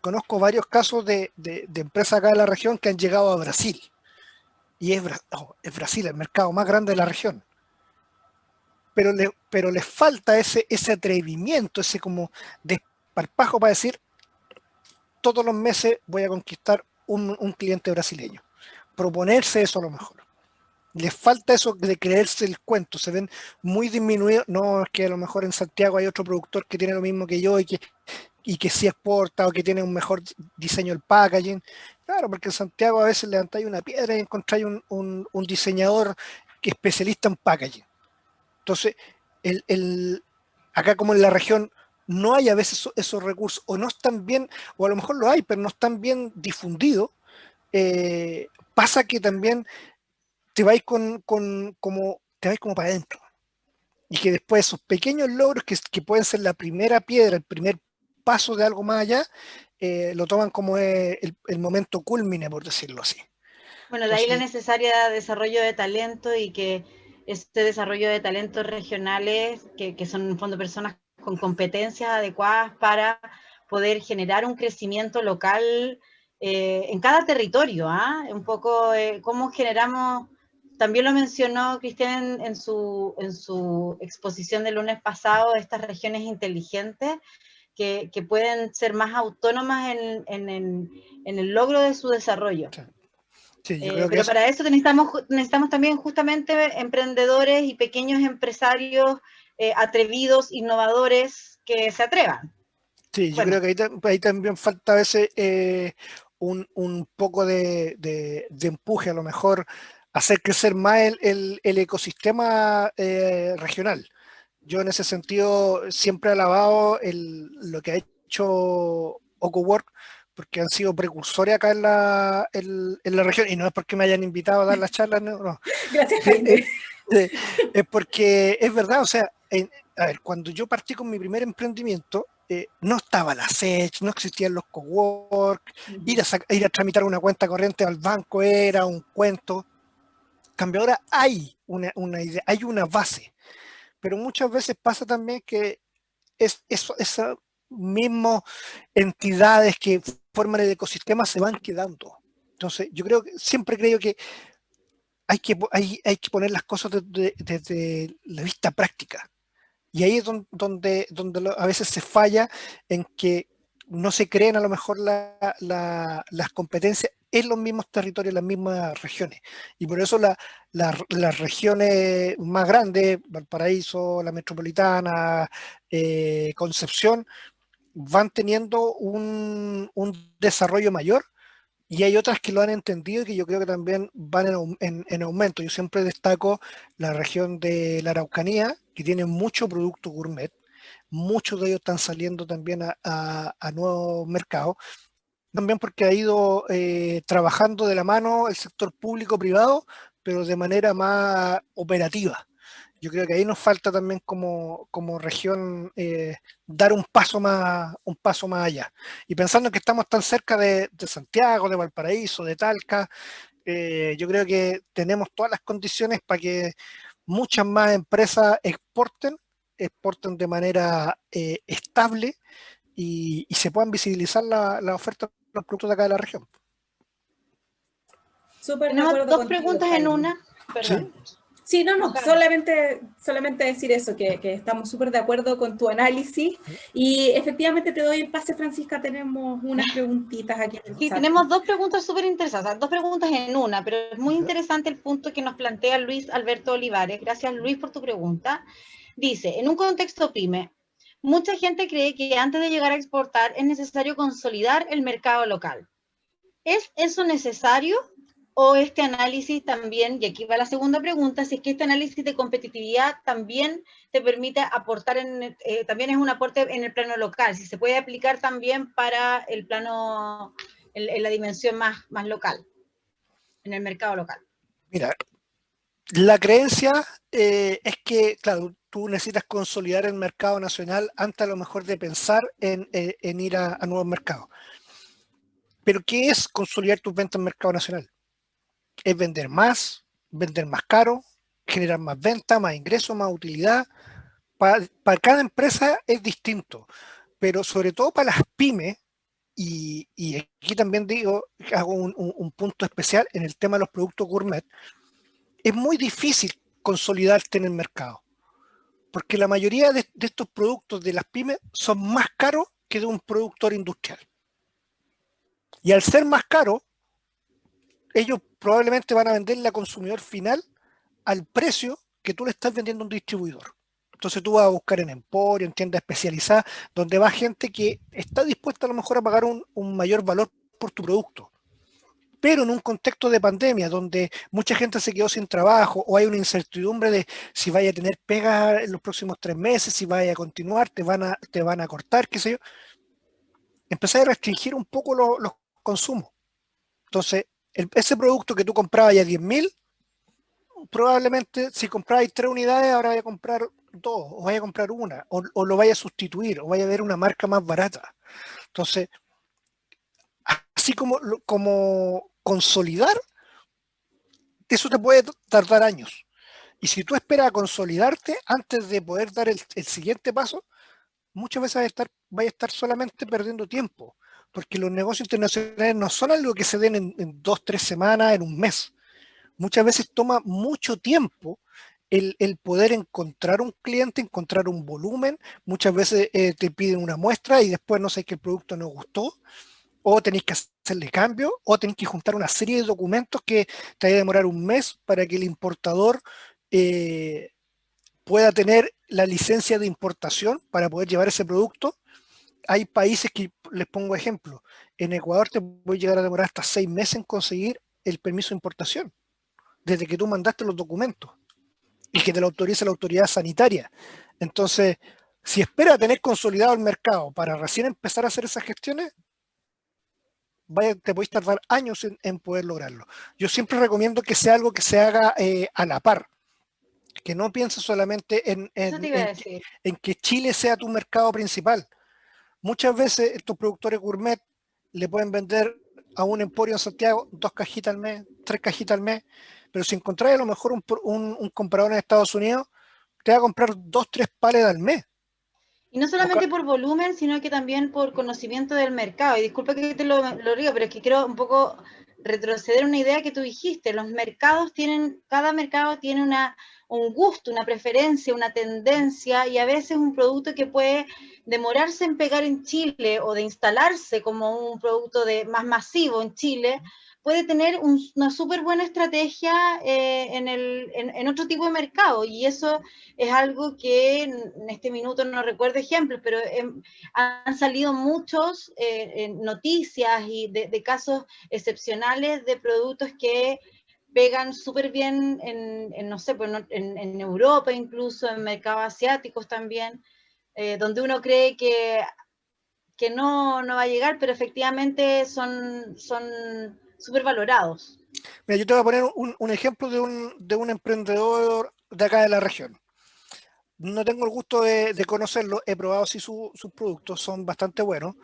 Conozco varios casos de empresas acá de la región que han llegado a Brasil. Y es Brasil el mercado más grande de la región. Pero les falta ese atrevimiento, ese como desparpajo para decir, todos los meses voy a conquistar un cliente brasileño. Proponerse eso a lo mejor. Les falta eso de creerse el cuento, se ven muy disminuidos. No, es que a lo mejor en Santiago hay otro productor que tiene lo mismo que yo y que sí exporta o que tiene un mejor diseño del packaging. Claro, porque en Santiago a veces levantáis una piedra y encontráis un diseñador que es especialista en packaging. Entonces, acá como en la región no hay a veces esos recursos, o no están bien, o a lo mejor lo hay, pero no están bien difundidos, pasa que también te vais como para adentro. Y que después esos pequeños logros que pueden ser la primera piedra, el primer paso de algo más allá, lo toman como el momento culmine, por decirlo así. Bueno, de ahí la Entonces, necesaria desarrollo de talento y que este desarrollo de talentos regionales, que son en el fondo personas con competencias adecuadas para poder generar un crecimiento local en cada territorio, ¿ah? Un poco cómo generamos, también lo mencionó Cristian en su exposición del lunes pasado, estas regiones inteligentes que pueden ser más autónomas en el logro de su desarrollo. sí, yo creo que Pero para eso necesitamos también justamente emprendedores y pequeños empresarios atrevidos, innovadores, que se atrevan. sí, yo Bueno, creo que ahí también falta a veces un poco de empuje, a lo mejor hacer crecer más el ecosistema regional. Yo en ese sentido siempre he alabado lo que ha hecho OcoWork, porque han sido precursores acá en la región, y no es porque me hayan invitado a dar las charlas, no, no. Gracias, Eh, eh, Jaime. es porque es verdad, o sea, a ver, cuando yo partí con mi primer emprendimiento, no estaba la SEC, no existían los cowork, ir a tramitar una cuenta corriente al banco era un cuento. En cambio, ahora hay una idea, hay una base, pero muchas veces pasa también que esas mismas entidades que forman el ecosistema se van quedando. Entonces, siempre creo que hay que poner las cosas desde la vista práctica. Y ahí es donde a veces se falla en que no se creen a lo mejor las competencias en los mismos territorios, en las mismas regiones. Y por eso las regiones más grandes, Valparaíso, la metropolitana, Concepción, van teniendo un desarrollo mayor, y hay otras que lo han entendido y que yo creo que también van en aumento. Yo siempre destaco la región de la Araucanía, que tiene mucho producto gourmet. Muchos de ellos están saliendo también a nuevos mercados, también porque ha ido trabajando de la mano el sector público-privado, pero de manera más operativa. Yo creo que ahí nos falta también como región dar un paso más allá. Y pensando que estamos tan cerca de Santiago, de Valparaíso, de Talca, yo creo que tenemos todas las condiciones para que muchas más empresas exporten de manera estable y se puedan visibilizar la oferta de los productos de acá de la región. Súper de Tenemos acuerdo dos contigo, preguntas en Jaime. una. Perdón. Sí, no, Carmen. solamente decir eso, que estamos súper de acuerdo con tu análisis. Y efectivamente te doy el pase, Francisca, tenemos unas preguntitas aquí en el Sí, chat. tenemos dos preguntas súper interesantes, o sea, dos preguntas en una, pero es muy interesante el punto que nos plantea Luis Alberto Olivares. Gracias, Luis, por tu pregunta. Dice, en un contexto PYME, mucha gente cree que antes de llegar a exportar es necesario consolidar el mercado local. ¿Es eso necesario? ¿O este análisis también, y aquí va la segunda pregunta, si es que este análisis de competitividad también te permite aportar, también es un aporte en el plano local, si se puede aplicar también para el plano, en la dimensión más local, en el mercado local? Mira, la creencia es que, claro, tú necesitas consolidar el mercado nacional antes a lo mejor de pensar en ir a nuevos mercados. Pero ¿qué es consolidar tus ventas en el mercado nacional? Es vender más caro, generar más ventas, más ingresos, más utilidad. Para cada empresa es distinto, pero sobre todo para las pymes, y aquí también digo, hago un punto especial en el tema de los productos gourmet, es muy difícil consolidarte en el mercado, porque la mayoría de estos productos de las pymes son más caros que de un productor industrial. Y al ser más caros, ellos probablemente van a venderle al consumidor final al precio que tú le estás vendiendo a un distribuidor. Entonces tú vas a buscar en emporio, en tiendas especializadas, donde va gente que está dispuesta a lo mejor a pagar un mayor valor por tu producto. Pero en un contexto de pandemia, donde mucha gente se quedó sin trabajo o hay una incertidumbre de si vaya a tener pega en los próximos 3 meses, si vaya a continuar, te van a cortar, qué sé yo, empezar a restringir un poco los consumos. Entonces, ese producto que tú comprabas ya 10.000, probablemente si comprabais 3 unidades, ahora vaya a comprar 2, o vaya a comprar una, o lo vaya a sustituir, o vaya a ver una marca más barata. Entonces, así como consolidar, eso te puede tardar años. Y si tú esperas a consolidarte antes de poder dar el siguiente paso, muchas veces vas a estar solamente perdiendo tiempo, porque los negocios internacionales no son algo que se den en 2, 3 semanas, en un mes. Muchas veces toma mucho tiempo el poder encontrar un cliente, encontrar un volumen. Muchas veces te piden una muestra y después no sé que el producto no gustó, o tenéis que hacerle cambio, o tenéis que juntar una serie de documentos que te va a demorar un mes para que el importador eh, pueda tener la licencia de importación para poder llevar ese producto. Hay países que, les pongo ejemplo, en Ecuador te puede llegar a demorar hasta 6 meses en conseguir el permiso de importación, desde que tú mandaste los documentos y que te lo autorice la autoridad sanitaria. Entonces, si espera tener consolidado el mercado para recién empezar a hacer esas gestiones, te podéis tardar años en poder lograrlo. Yo siempre recomiendo que sea algo que se haga a la par, que no pienses solamente Eso te iba a decir. en que Chile sea tu mercado principal. Muchas veces estos productores gourmet le pueden vender a un emporio en Santiago 2 cajitas al mes, 3 cajitas al mes, pero si encontráis a lo mejor un comprador en Estados Unidos, te va a comprar 2, 3 palets al mes. Y no solamente por volumen, sino que también por conocimiento del mercado. Y disculpa que te lo diga, pero es que quiero un poco retroceder una idea que tú dijiste. Los mercados tienen, cada mercado tiene un gusto, una preferencia, una tendencia, y a veces un producto que puede demorarse en pegar en Chile o de instalarse como un producto más masivo en Chile, puede tener una súper buena estrategia en otro tipo de mercado, y eso es algo que en este minuto no recuerdo ejemplos, pero han salido muchos noticias y de casos excepcionales de productos que pegan súper bien no sé, pues en Europa incluso, en mercados asiáticos también, donde uno cree que no va a llegar, pero efectivamente son súper valorados. Mira, yo te voy a poner un ejemplo de un emprendedor de acá de la región. No tengo el gusto de conocerlo, he probado sí sus productos, son bastante buenos,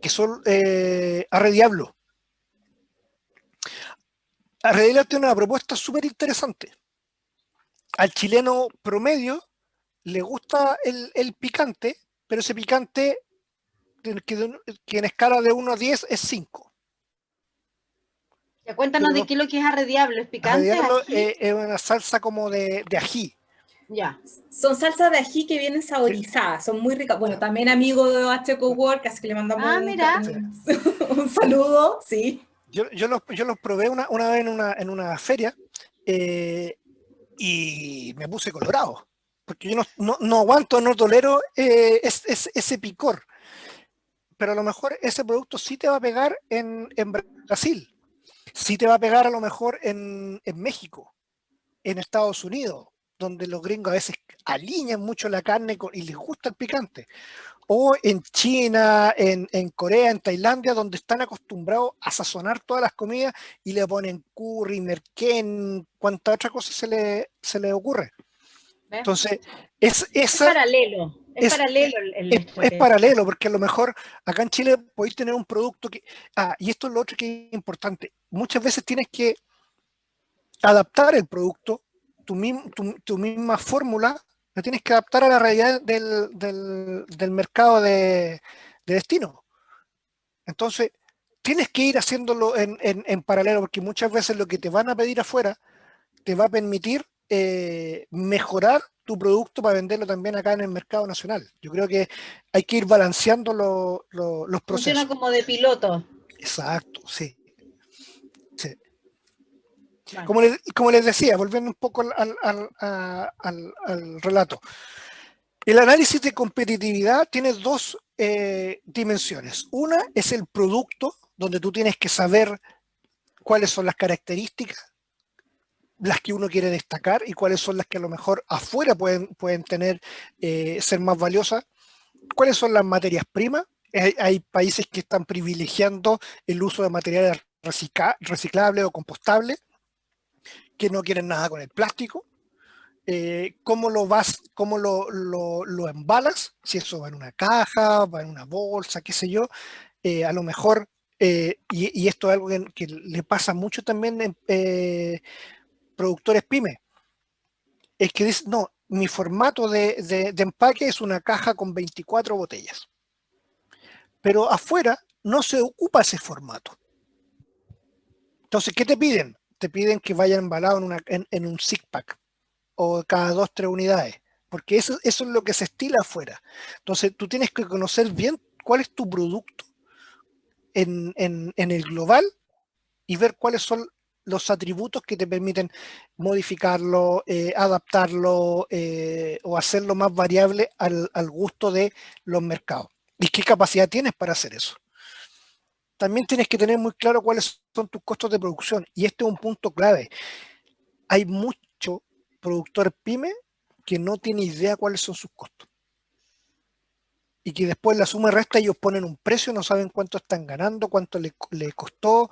que son Arre Diablo. Arre Diablo tiene una propuesta súper interesante. Al chileno promedio le gusta el picante, pero ese picante que en escala de 1 a 10 es 5. Ya cuéntanos de Pero qué es lo que es Arre Diablo, ¿es Arre picante, Diablo ají? es una salsa como de ají. Ya. Son salsas de ají que vienen Sí, saborizadas, son muy ricas. Bueno, ya, también amigo de HCO Work, así que le mandamos Ah, mira. sí. un saludo, sí. Yo los probé una vez en una feria, eh, y me puse colorado, porque yo no aguanto, no tolero ese picor, pero a lo mejor ese producto sí te va a pegar en Brasil, sí te va a pegar a lo mejor en México, en Estados Unidos, donde los gringos a veces alinean mucho la carne y les gusta el picante, o en China, en Corea, en Tailandia, donde están acostumbrados a sazonar todas las comidas y le ponen curry, merquén, cuanta otra cosa se le ocurre. ¿Ves? Entonces, esa Es es, paralelo la es estrategia. paralelo, porque a lo mejor acá en Chile podéis tener un producto que... Ah, y esto es lo otro que es importante. Muchas veces tienes que adaptar el producto, tu misma fórmula, la tienes que adaptar a la realidad del mercado de destino. Entonces, tienes que ir haciéndolo en paralelo, porque muchas veces lo que te van a pedir afuera te va a permitir mejorar tu producto para venderlo también acá en el mercado nacional. Yo creo que hay que ir balanceando los Funciona procesos. como de piloto. Exacto, sí, sí. Vale. Como les decía, volviendo un poco al relato, el análisis de competitividad tiene dos dimensiones. Una es el producto, donde tú tienes que saber cuáles son las características, las que uno quiere destacar, y cuáles son las que a lo mejor afuera pueden tener, ser más valiosas. ¿Cuáles son las materias primas? Hay países que están privilegiando el uso de materiales reciclables o compostables, que no quieren nada con el plástico. ¿Cómo lo embalas? Si eso va en una caja, va en una bolsa, qué sé yo. A lo mejor, y esto es algo que le pasa mucho también en productores pymes, es que dicen, no, mi formato de empaque es una caja con 24 botellas, pero afuera no se ocupa ese formato. Entonces, ¿qué te piden? Te piden que vaya embalado en un six pack, o cada 2, 3 unidades, porque eso es lo que se estila afuera. Entonces, tú tienes que conocer bien cuál es tu producto en el global, y ver cuáles son los atributos que te permiten modificarlo, adaptarlo, o hacerlo más variable al gusto de los mercados. ¿Y qué capacidad tienes para hacer eso? También tienes que tener muy claro cuáles son tus costos de producción, y este es un punto clave. Hay mucho productor pyme que no tiene idea cuáles son sus costos, y que después la suma y resta ellos ponen un precio, no saben cuánto están ganando, cuánto le costó,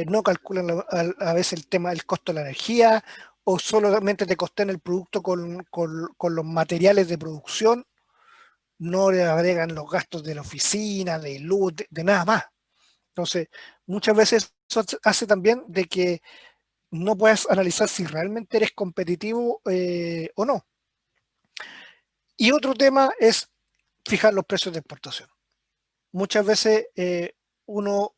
no calculan a veces el tema del costo de la energía, o solamente te costean el producto con los materiales de producción, no le agregan los gastos de la oficina, de luz, de nada más. Entonces, muchas veces eso hace también de que no puedas analizar si realmente eres competitivo, o no. Y otro tema es fijar los precios de exportación. Muchas veces uno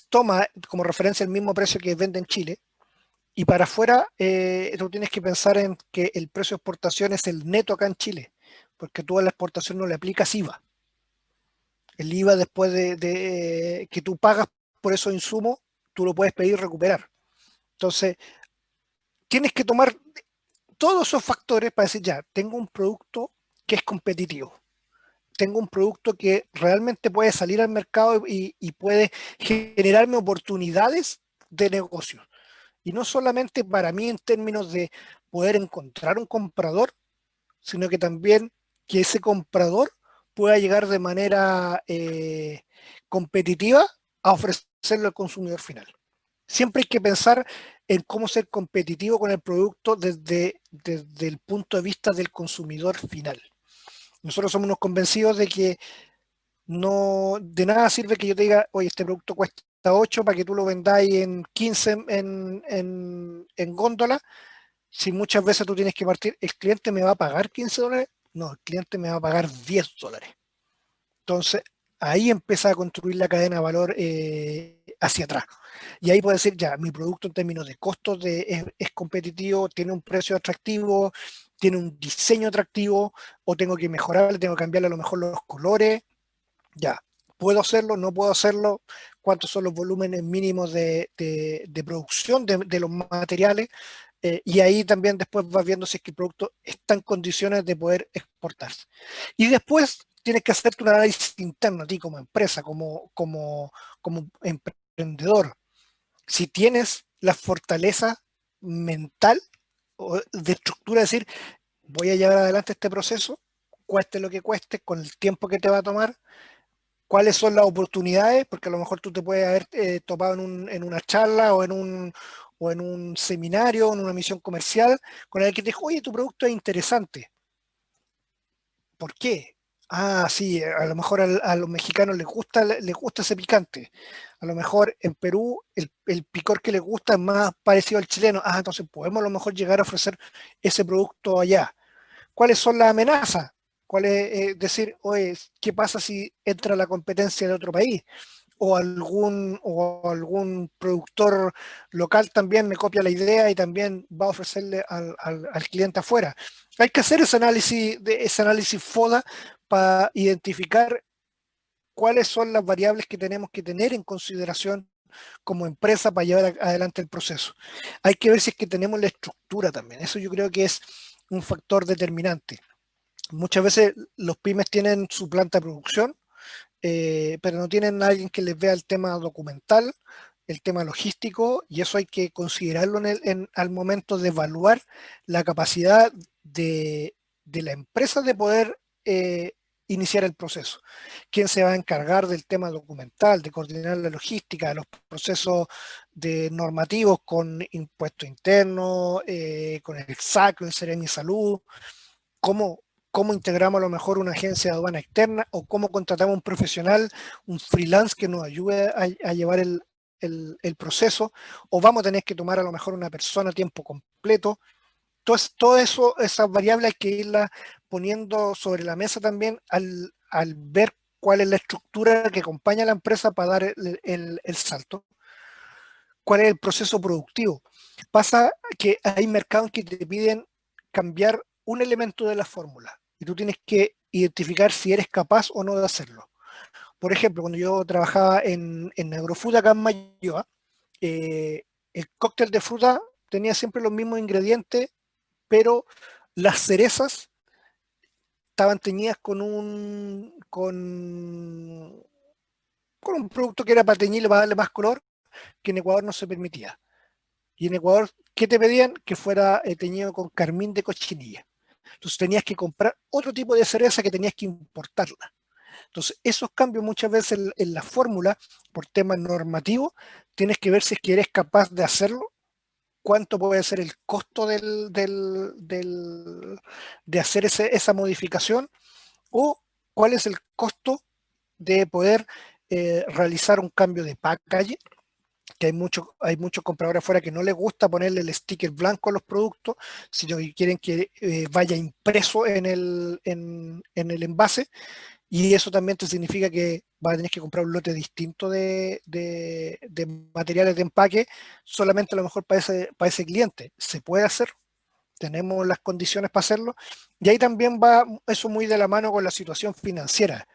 toma como referencia el mismo precio que vende en Chile, y para afuera tú tienes que pensar en que el precio de exportación es el neto acá en Chile, porque tú a la exportación no le aplicas IVA. El IVA después de que tú pagas por esos insumos, tú lo puedes pedir recuperar. Entonces, tienes que tomar todos esos factores para decir, ya, tengo un producto que es competitivo. Tengo un producto que realmente puede salir al mercado y puede generarme oportunidades de negocio. Y no solamente para mí en términos de poder encontrar un comprador, sino que también que ese comprador pueda llegar de manera competitiva a ofrecerlo al consumidor final. Siempre hay que pensar en cómo ser competitivo con el producto desde el punto de vista del consumidor final. Nosotros somos unos convencidos de que no, de nada sirve que yo te diga, oye, este producto cuesta 8 para que tú lo vendáis en 15 en góndola, si muchas veces tú tienes que partir, ¿el cliente me va a pagar $15? No, el cliente me va a pagar $10. Entonces, ahí empieza a construir la cadena de valor hacia atrás. Y ahí puede decir, ya, mi producto en términos de costos es competitivo, tiene un precio atractivo, tiene un diseño atractivo, o tengo que mejorarle, tengo que cambiarle a lo mejor los colores. Ya, ¿puedo hacerlo? ¿No puedo hacerlo? ¿Cuántos son los volúmenes mínimos de producción de los materiales? Y ahí también después vas viendo si es que el producto está en condiciones de poder exportarse. Y después tienes que hacerte un análisis interno a ti como empresa, como emprendedor. Si tienes la fortaleza mental o de estructura, de decir, voy a llevar adelante este proceso, cueste lo que cueste, con el tiempo que te va a tomar, cuáles son las oportunidades, porque a lo mejor tú te puedes haber topado en una charla o en un seminario, en una misión comercial, con el que te dijo, oye, tu producto es interesante. ¿Por qué? Ah, sí, a lo mejor a los mexicanos les gusta ese picante. A lo mejor en Perú el picor que les gusta es más parecido al chileno. Ah, entonces podemos a lo mejor llegar a ofrecer ese producto allá. ¿Cuáles son las amenazas? ¿Cuál es decir, oye, qué pasa si entra la competencia de otro país? O algún productor local también me copia la idea y también va a ofrecerle al cliente afuera. Hay que hacer ese análisis FODA para identificar cuáles son las variables que tenemos que tener en consideración como empresa para llevar adelante el proceso. Hay que ver si es que tenemos la estructura también. Eso yo creo que es un factor determinante. Muchas veces los pymes tienen su planta de producción, pero no tienen a alguien que les vea el tema documental, el tema logístico, y eso hay que considerarlo al momento de evaluar la capacidad de la empresa de poder iniciar el proceso. ¿Quién se va a encargar del tema documental, de coordinar la logística, de los procesos de normativos con impuesto interno, con el SAC, el Seremi Salud? ¿Cómo integramos a lo mejor una agencia de aduana externa o cómo contratamos un profesional, un freelance que nos ayude a llevar el proceso, o vamos a tener que tomar a lo mejor una persona a tiempo completo? Entonces, todo eso, esas variables hay que irlas poniendo sobre la mesa también al ver cuál es la estructura que acompaña a la empresa para dar el salto. ¿Cuál es el proceso productivo? Pasa que hay mercados que te piden cambiar un elemento de la fórmula y tú tienes que identificar si eres capaz o no de hacerlo. Por ejemplo, cuando yo trabajaba en Agrofood acá en Mayoa, el cóctel de fruta tenía siempre los mismos ingredientes, pero las cerezas estaban teñidas con un producto que era para teñirle, para darle más color, que en Ecuador no se permitía. Y en Ecuador, ¿qué te pedían? Que fuera teñido con carmín de cochinilla. Entonces tenías que comprar otro tipo de cereza que tenías que importarla. Entonces, esos cambios muchas veces en la fórmula, por temas normativos, tienes que ver si es que eres capaz de hacerlo, cuánto puede ser el costo de hacer esa modificación, o cuál es el costo de poder realizar un cambio de packaging, que hay muchos compradores afuera que no les gusta ponerle el sticker blanco a los productos, sino que quieren que vaya impreso en el envase, y eso también te significa que vas a tener que comprar un lote distinto de materiales de empaque, solamente a lo mejor para ese cliente. ¿Se puede hacer? ¿Tenemos las condiciones para hacerlo? Y ahí también va eso muy de la mano con la situación financiera.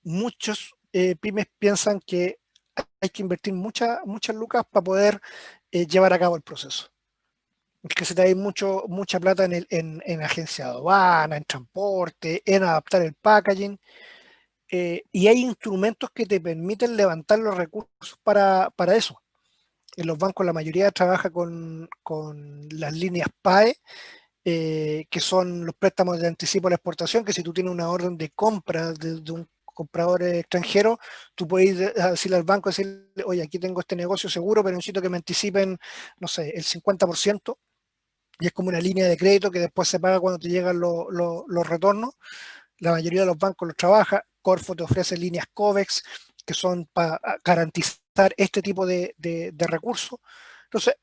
Muchos pymes piensan que hay que invertir muchas lucas para poder llevar a cabo el proceso. Es que se te da mucha plata en agencia de aduana, en transporte, en adaptar el packaging, y hay instrumentos que te permiten levantar los recursos para eso. En los bancos la mayoría trabaja con las líneas PAE, que son los préstamos de anticipo a la exportación, que si tú tienes una orden de compra de un comprador extranjero, tú puedes ir a decirle al banco, decirle, oye, aquí tengo este negocio seguro, pero necesito que me anticipen, no sé, el 50%, y es como una línea de crédito que después se paga cuando te llegan los retornos. La mayoría de los bancos los trabaja. Corfo te ofrece líneas COVEX, que son para garantizar este tipo de recursos. Entonces,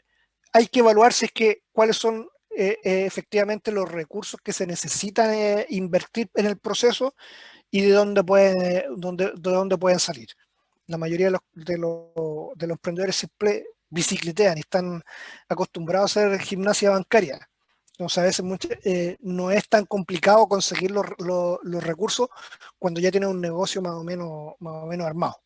hay que evaluar si es que cuáles son efectivamente los recursos que se necesitan invertir en el proceso y de dónde pueden salir. La mayoría de los emprendedores siempre bicicletean y están acostumbrados a hacer gimnasia bancaria. Entonces, a veces no es tan complicado conseguir los recursos cuando ya tienes un negocio más o menos armado.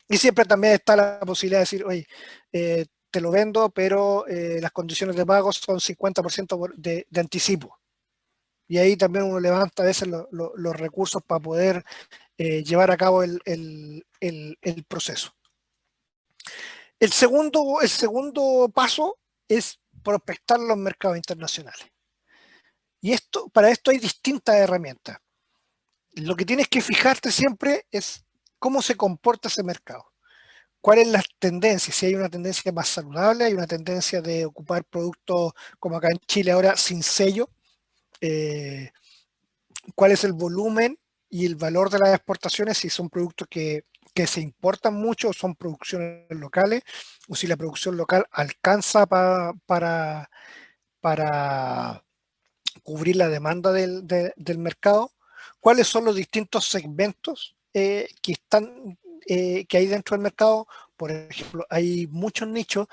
Y siempre también está la posibilidad de decir, oye, te lo vendo, pero las condiciones de pago son 50% de anticipo. Y ahí también uno levanta a veces los recursos para poder llevar a cabo el proceso. El segundo paso es prospectar los mercados internacionales. Y para esto hay distintas herramientas. Lo que tienes que fijarte siempre es cómo se comporta ese mercado. ¿Cuál es la tendencia? Si hay una tendencia más saludable, hay una tendencia de ocupar productos como acá en Chile ahora sin sello. ¿Cuál es el volumen y el valor de las exportaciones? Si son productos que se importan mucho o son producciones locales, o si la producción local alcanza para cubrir la demanda del mercado. ¿Cuáles son los distintos segmentos que hay dentro del mercado? Por ejemplo, hay muchos nichos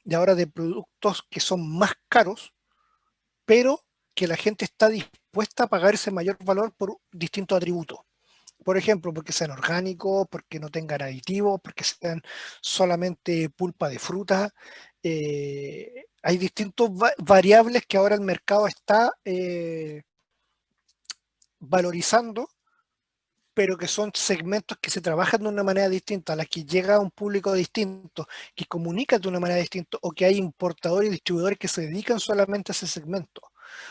de ahora de productos que son más caros, pero que la gente está dispuesta a pagar ese mayor valor por distintos atributos. Por ejemplo, porque sean orgánicos, porque no tengan aditivos, porque sean solamente pulpa de fruta. Hay distintos variables que ahora el mercado está valorizando, pero que son segmentos que se trabajan de una manera distinta, a las que llega a un público distinto, que comunican de una manera distinta, o que hay importadores y distribuidores que se dedican solamente a ese segmento.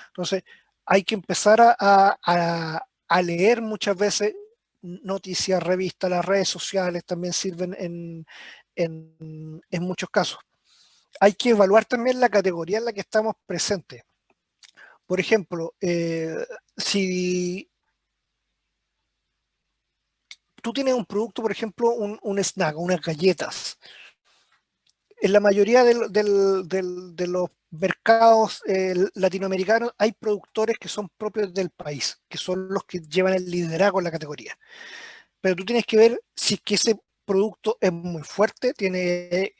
Entonces, hay que empezar a leer muchas veces noticias, revistas, las redes sociales también sirven en muchos casos. Hay que evaluar también la categoría en la que estamos presentes. Por ejemplo, si tú tienes un producto, por ejemplo, un snack, unas galletas, en la mayoría de los mercados latinoamericanos hay productores que son propios del país, que son los que llevan el liderazgo en la categoría. Pero tú tienes que ver si es que ese producto es muy fuerte, tiene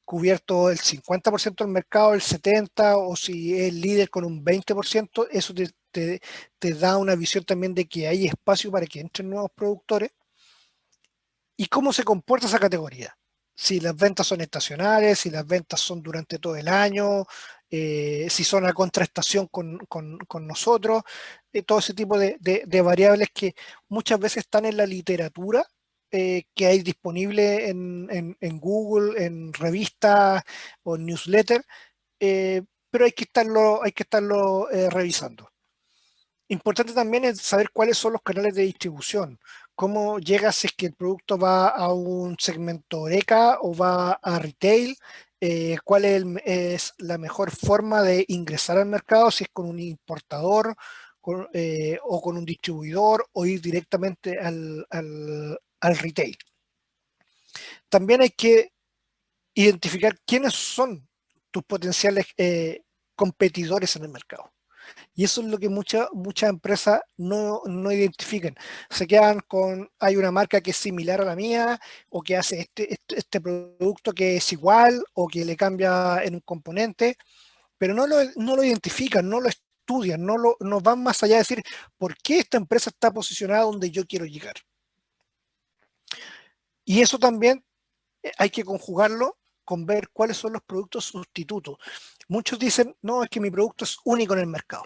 cubierto el 50% del mercado, el 70%, o si es líder con un 20%, eso te da una visión también de que hay espacio para que entren nuevos productores. ¿Y cómo se comporta esa categoría? Si las ventas son estacionales, si las ventas son durante todo el año, si son a contraestación con nosotros, todo ese tipo de variables que muchas veces están en la literatura que hay disponible en Google, en revistas o en newsletter, pero hay que estarlo revisando. Importante también es saber cuáles son los canales de distribución, cómo llega si es que el producto va a un segmento Oreca o va a retail, cuál es la mejor forma de ingresar al mercado, si es con un importador o con un distribuidor o ir directamente al retail. También hay que identificar quiénes son tus potenciales competidores en el mercado. Y eso es lo que muchas empresas no identifican. Se quedan con, hay una marca que es similar a la mía, o que hace este producto que es igual, o que le cambia en un componente, pero no lo identifican, no lo estudian, no van más allá de decir, ¿por qué esta empresa está posicionada donde yo quiero llegar? Y eso también hay que conjugarlo con ver cuáles son los productos sustitutos. Muchos dicen, no, es que mi producto es único en el mercado.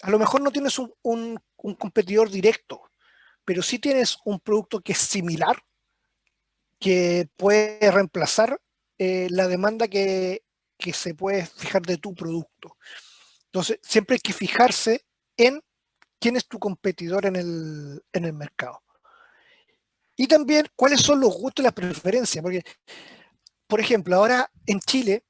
A lo mejor no tienes un competidor directo, pero sí tienes un producto que es similar, que puede reemplazar la demanda que se puede fijar de tu producto. Entonces, siempre hay que fijarse en quién es tu competidor en el mercado. Y también cuáles son los gustos y las preferencias, porque, por ejemplo, ahora en Chile,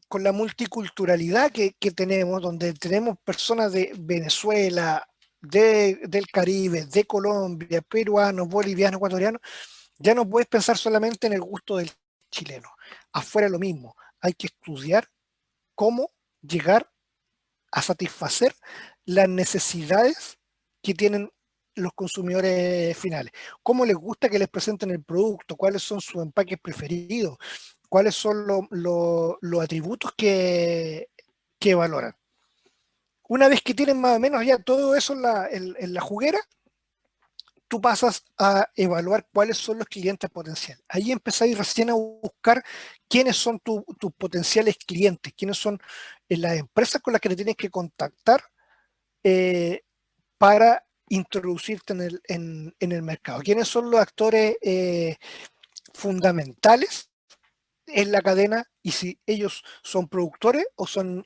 con la multiculturalidad que tenemos, donde tenemos personas de Venezuela, del Caribe, de Colombia, peruanos, bolivianos, ecuatorianos, ya no puedes pensar solamente en el gusto del chileno. Afuera lo mismo, hay que estudiar cómo llegar a satisfacer las necesidades que tienen los consumidores finales. Cómo les gusta que les presenten el producto, cuáles son sus empaques preferidos, cuáles son los atributos que valoran. Una vez que tienen más o menos ya todo eso en la juguera, tú pasas a evaluar cuáles son los clientes potenciales. Ahí empezáis recién a buscar quiénes son tus potenciales clientes, quiénes son las empresas con las que te tienes que contactar eh, para introducirte en el mercado. ¿Quiénes son los actores fundamentales en la cadena y si ellos son productores o son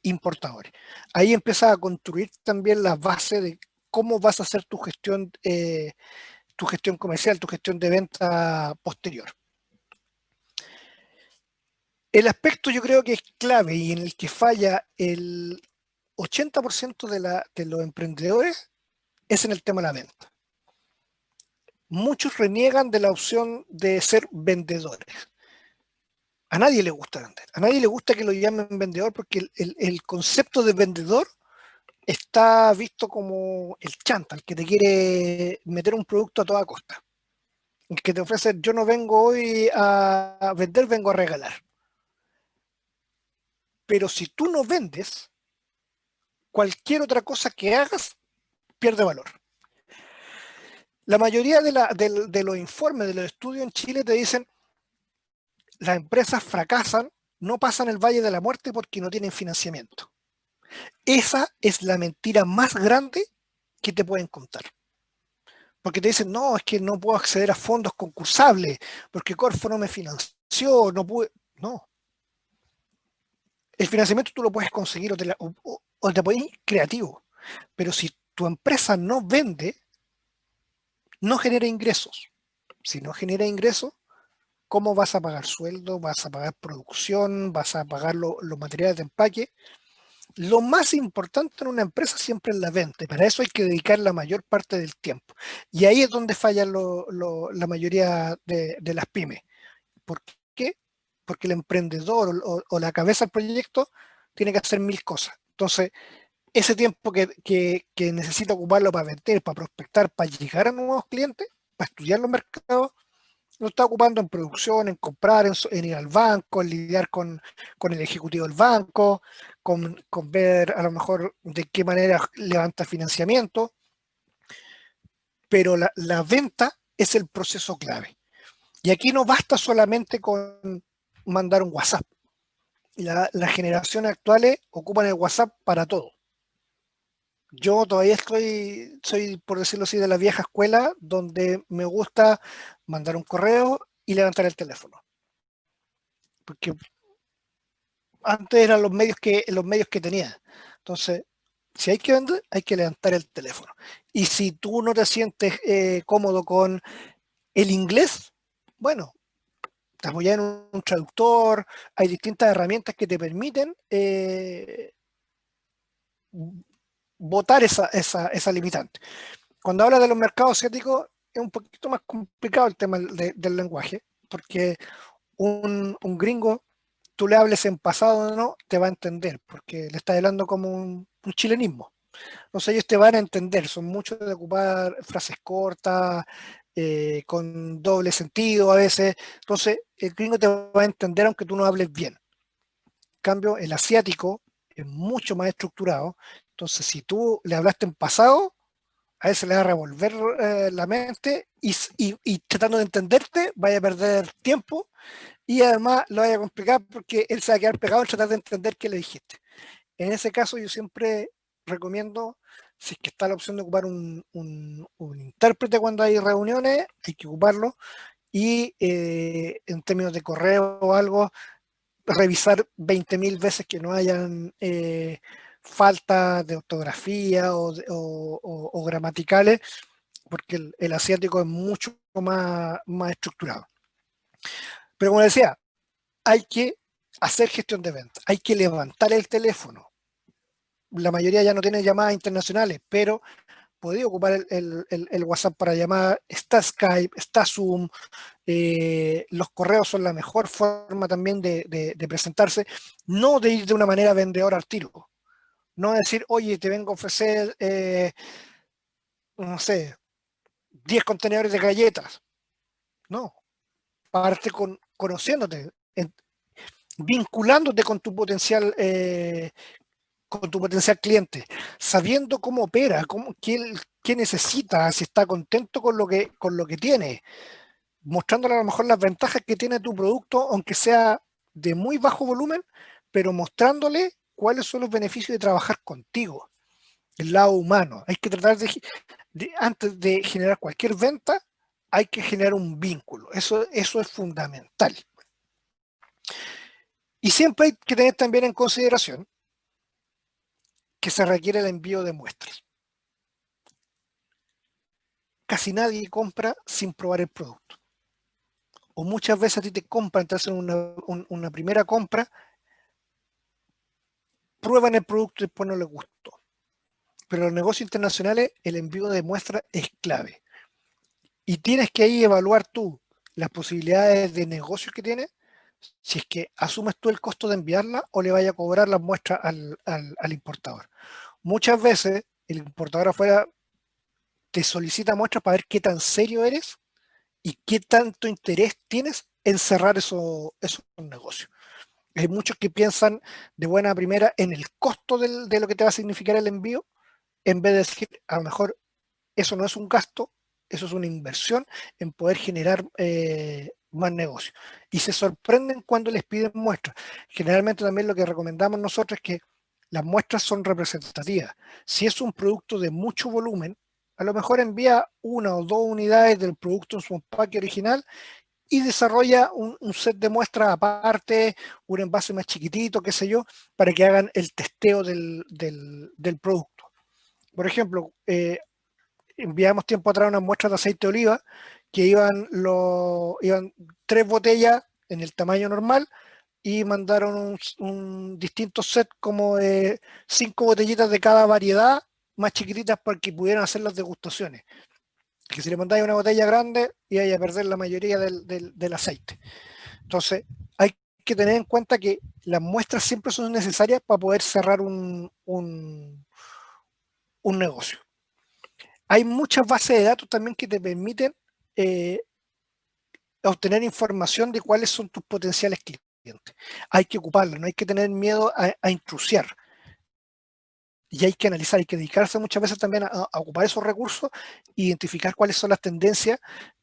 importadores? Ahí empiezas a construir también la base de cómo vas a hacer tu gestión comercial, tu gestión de venta posterior. El aspecto yo creo que es clave y en el que falla el 80% de los emprendedores es en el tema de la venta. Muchos reniegan de la opción de ser vendedores. A nadie le gusta vender, a nadie le gusta que lo llamen vendedor porque el concepto de vendedor está visto como el chanta, el que te quiere meter un producto a toda costa. El que te ofrece, yo no vengo hoy a vender, vengo a regalar. Pero si tú no vendes, cualquier otra cosa que hagas pierde valor. La mayoría de los informes, de los estudios en Chile te dicen las empresas fracasan, no pasan el Valle de la Muerte porque no tienen financiamiento. Esa es la mentira más grande que te pueden contar. Porque te dicen, no, es que no puedo acceder a fondos concursables, porque Corfo no me financió, no pude. No. El financiamiento tú lo puedes conseguir o te puedes ir creativo. Pero si tu empresa no vende, no genera ingresos. Si no genera ingresos, ¿cómo vas a pagar sueldo? ¿Vas a pagar producción? ¿Vas a pagar los materiales de empaque? Lo más importante en una empresa siempre es la venta, y para eso hay que dedicar la mayor parte del tiempo. Y ahí es donde fallan la mayoría de las pymes. ¿Por qué? Porque el emprendedor o la cabeza del proyecto tiene que hacer 1000 cosas. Entonces, ese tiempo que necesita ocuparlo para vender, para prospectar, para llegar a nuevos clientes, para estudiar los mercados, lo está ocupando en producción, en comprar, en ir al banco, en lidiar con el ejecutivo del banco, con ver a lo mejor de qué manera levanta financiamiento, pero la venta es el proceso clave. Y aquí no basta solamente con mandar un WhatsApp. Las generaciones actuales ocupan el WhatsApp para todo. Yo todavía soy, por decirlo así, de la vieja escuela, donde me gusta mandar un correo y levantar el teléfono. Porque antes eran los medios que tenía. Entonces, si hay que vender, hay que levantar el teléfono. Y si tú no te sientes cómodo con el inglés, bueno, te apoyas en un traductor, hay distintas herramientas que te permiten botar esa limitante. Cuando hablas de los mercados asiáticos, es un poquito más complicado el tema del lenguaje, porque un gringo tú le hables en pasado o no, te va a entender, porque le estás hablando como un chilenismo. Entonces ellos te van a entender, son muchos de ocupar frases cortas, con doble sentido a veces. Entonces el gringo te va a entender aunque tú no hables bien. En cambio, el asiático es mucho más estructurado. Entonces, si tú le hablaste en pasado, a veces le va a revolver la mente y tratando de entenderte, vaya a perder tiempo y además lo vaya a complicar porque él se va a quedar pegado en tratar de entender qué le dijiste. En ese caso, yo siempre recomiendo, si es que está la opción de ocupar un intérprete cuando hay reuniones, hay que ocuparlo. Y en términos de correo o algo, revisar 20.000 veces que no hayan falta de ortografía o gramaticales, porque el asiático es mucho más estructurado. Pero como decía, hay que hacer gestión de ventas, hay que levantar el teléfono. La mayoría ya no tiene llamadas internacionales, pero podía ocupar el WhatsApp para llamar, está Skype, está Zoom, los correos son la mejor forma también de presentarse, no de ir de una manera vendedora al tiro, no decir, oye, te vengo a ofrecer, no sé, 10 contenedores de galletas, no, parte conociéndote, vinculándote con tu potencial cliente, sabiendo cómo opera, qué necesita, si está contento con lo que tiene, mostrándole a lo mejor las ventajas que tiene tu producto, aunque sea de muy bajo volumen, pero mostrándole cuáles son los beneficios de trabajar contigo, el lado humano. Hay que tratar antes de generar cualquier venta, hay que generar un vínculo. Eso es fundamental. Y siempre hay que tener también en consideración que se requiere el envío de muestras. Casi nadie compra sin probar el producto. O muchas veces a ti te compran, te hacen una primera compra, prueban el producto y después no les gustó. Pero en los negocios internacionales el envío de muestras es clave. Y tienes que ahí evaluar tú las posibilidades de negocio que tienes, si es que asumes tú el costo de enviarla o le vaya a cobrar las muestras al importador. Muchas veces el importador afuera te solicita muestras para ver qué tan serio eres y qué tanto interés tienes en cerrar esos negocios. Hay muchos que piensan de buena primera en el costo de lo que te va a significar el envío, en vez de decir, a lo mejor eso no es un gasto, eso es una inversión en poder generar más negocio. Y se sorprenden cuando les piden muestras. Generalmente también lo que recomendamos nosotros es que las muestras son representativas. Si es un producto de mucho volumen, a lo mejor envía 1 o 2 unidades del producto en su empaque original y desarrolla un set de muestras aparte, un envase más chiquitito, qué sé yo, para que hagan el testeo del producto. Por ejemplo, enviamos tiempo atrás unas muestras de aceite de oliva que iban 3 botellas en el tamaño normal y mandaron un distinto set como de 5 botellitas de cada variedad más chiquititas para que pudieran hacer las degustaciones. Que si le mandáis una botella grande iba a perder la mayoría del aceite. Entonces hay que tener en cuenta que las muestras siempre son necesarias para poder cerrar un negocio. Hay muchas bases de datos también que te permiten obtener información de cuáles son tus potenciales clientes. Hay que ocuparlas, no hay que tener miedo a intrusiar. Y hay que analizar, hay que dedicarse muchas veces también a ocupar esos recursos, identificar cuáles son las tendencias,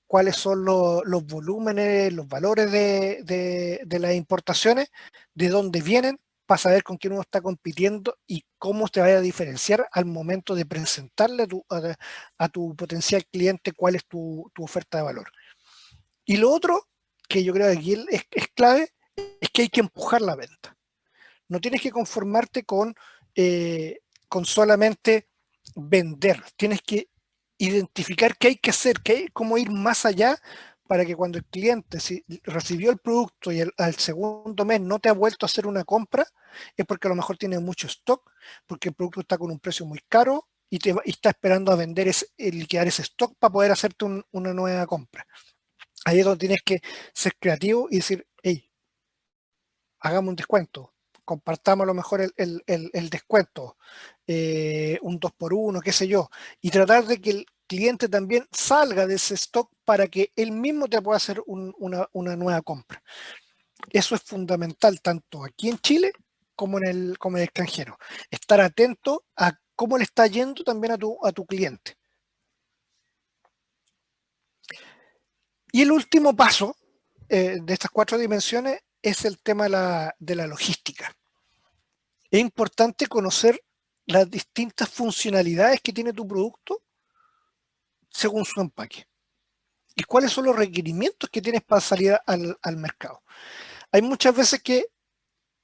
cuáles son los volúmenes, los valores de las importaciones, de dónde vienen, para saber con quién uno está compitiendo y cómo te vaya a diferenciar al momento de presentarle a tu potencial cliente cuál es tu oferta de valor. Y lo otro, que yo creo que aquí es clave, es que hay que empujar la venta. No tienes que conformarte con solamente vender. Tienes que identificar qué hay que hacer, cómo ir más allá para que cuando el cliente recibió el producto y al segundo mes no te ha vuelto a hacer una compra, es porque a lo mejor tiene mucho stock, porque el producto está con un precio muy caro y está esperando a vender, liquidar ese stock para poder hacerte una nueva compra. Ahí es donde tienes que ser creativo y decir, hey, hagamos un descuento, compartamos a lo mejor el descuento, un 2x1, qué sé yo, y tratar de que el cliente también salga de ese stock para que él mismo te pueda hacer una nueva compra. Eso es fundamental tanto aquí en Chile como en el extranjero. Estar atento a cómo le está yendo también a tu cliente. Y el último paso de estas 4 dimensiones es el tema de la logística. Es importante conocer las distintas funcionalidades que tiene tu producto según su empaque y cuáles son los requerimientos que tienes para salir al mercado. Hay muchas veces que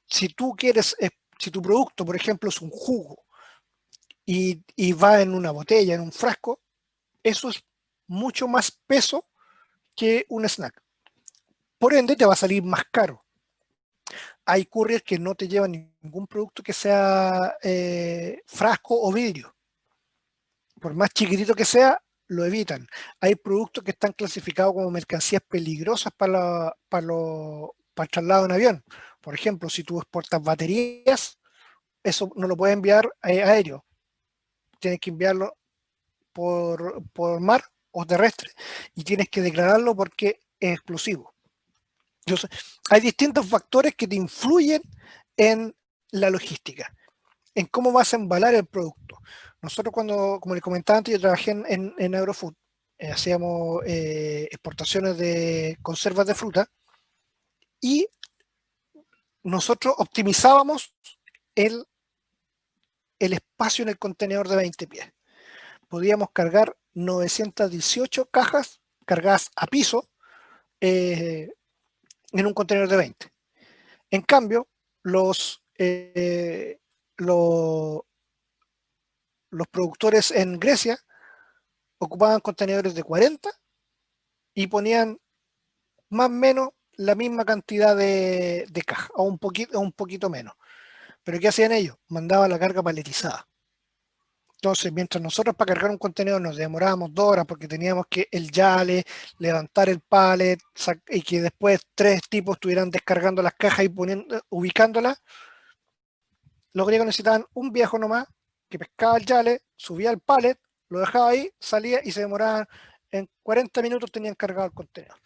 si tú quieres, si tu producto, por ejemplo, es un jugo y va en una botella, en un frasco, eso es mucho más peso que un snack. Por ende, te va a salir más caro. Hay couriers que no te llevan ningún producto que sea frasco o vidrio. Por más chiquitito que sea, lo evitan. Hay productos que están clasificados como mercancías peligrosas para el traslado en avión. Por ejemplo, si tú exportas baterías, eso no lo puedes enviar aéreo. Tienes que enviarlo por mar o terrestre y tienes que declararlo porque es explosivo. Entonces, hay distintos factores que te influyen en la logística, en cómo vas a embalar el producto. Nosotros como les comentaba antes, yo trabajé en Agrofood, hacíamos exportaciones de conservas de fruta y nosotros optimizábamos el espacio en el contenedor de 20 pies. Podíamos cargar 918 cajas cargadas a piso en un contenedor de 20. En cambio, los productores en Grecia ocupaban contenedores de 40 y ponían más o menos la misma cantidad de cajas, o un poquito menos. Pero ¿qué hacían ellos? Mandaban la carga paletizada. Entonces, mientras nosotros para cargar un contenedor nos demorábamos 2 horas porque teníamos que el yale, levantar el pallet y que después 3 tipos estuvieran descargando las cajas y ubicándolas, los griegos necesitaban un viejo nomás que pescaba el yale, subía el pallet, lo dejaba ahí, salía y se demoraban en 40 minutos tenían cargado el contenedor.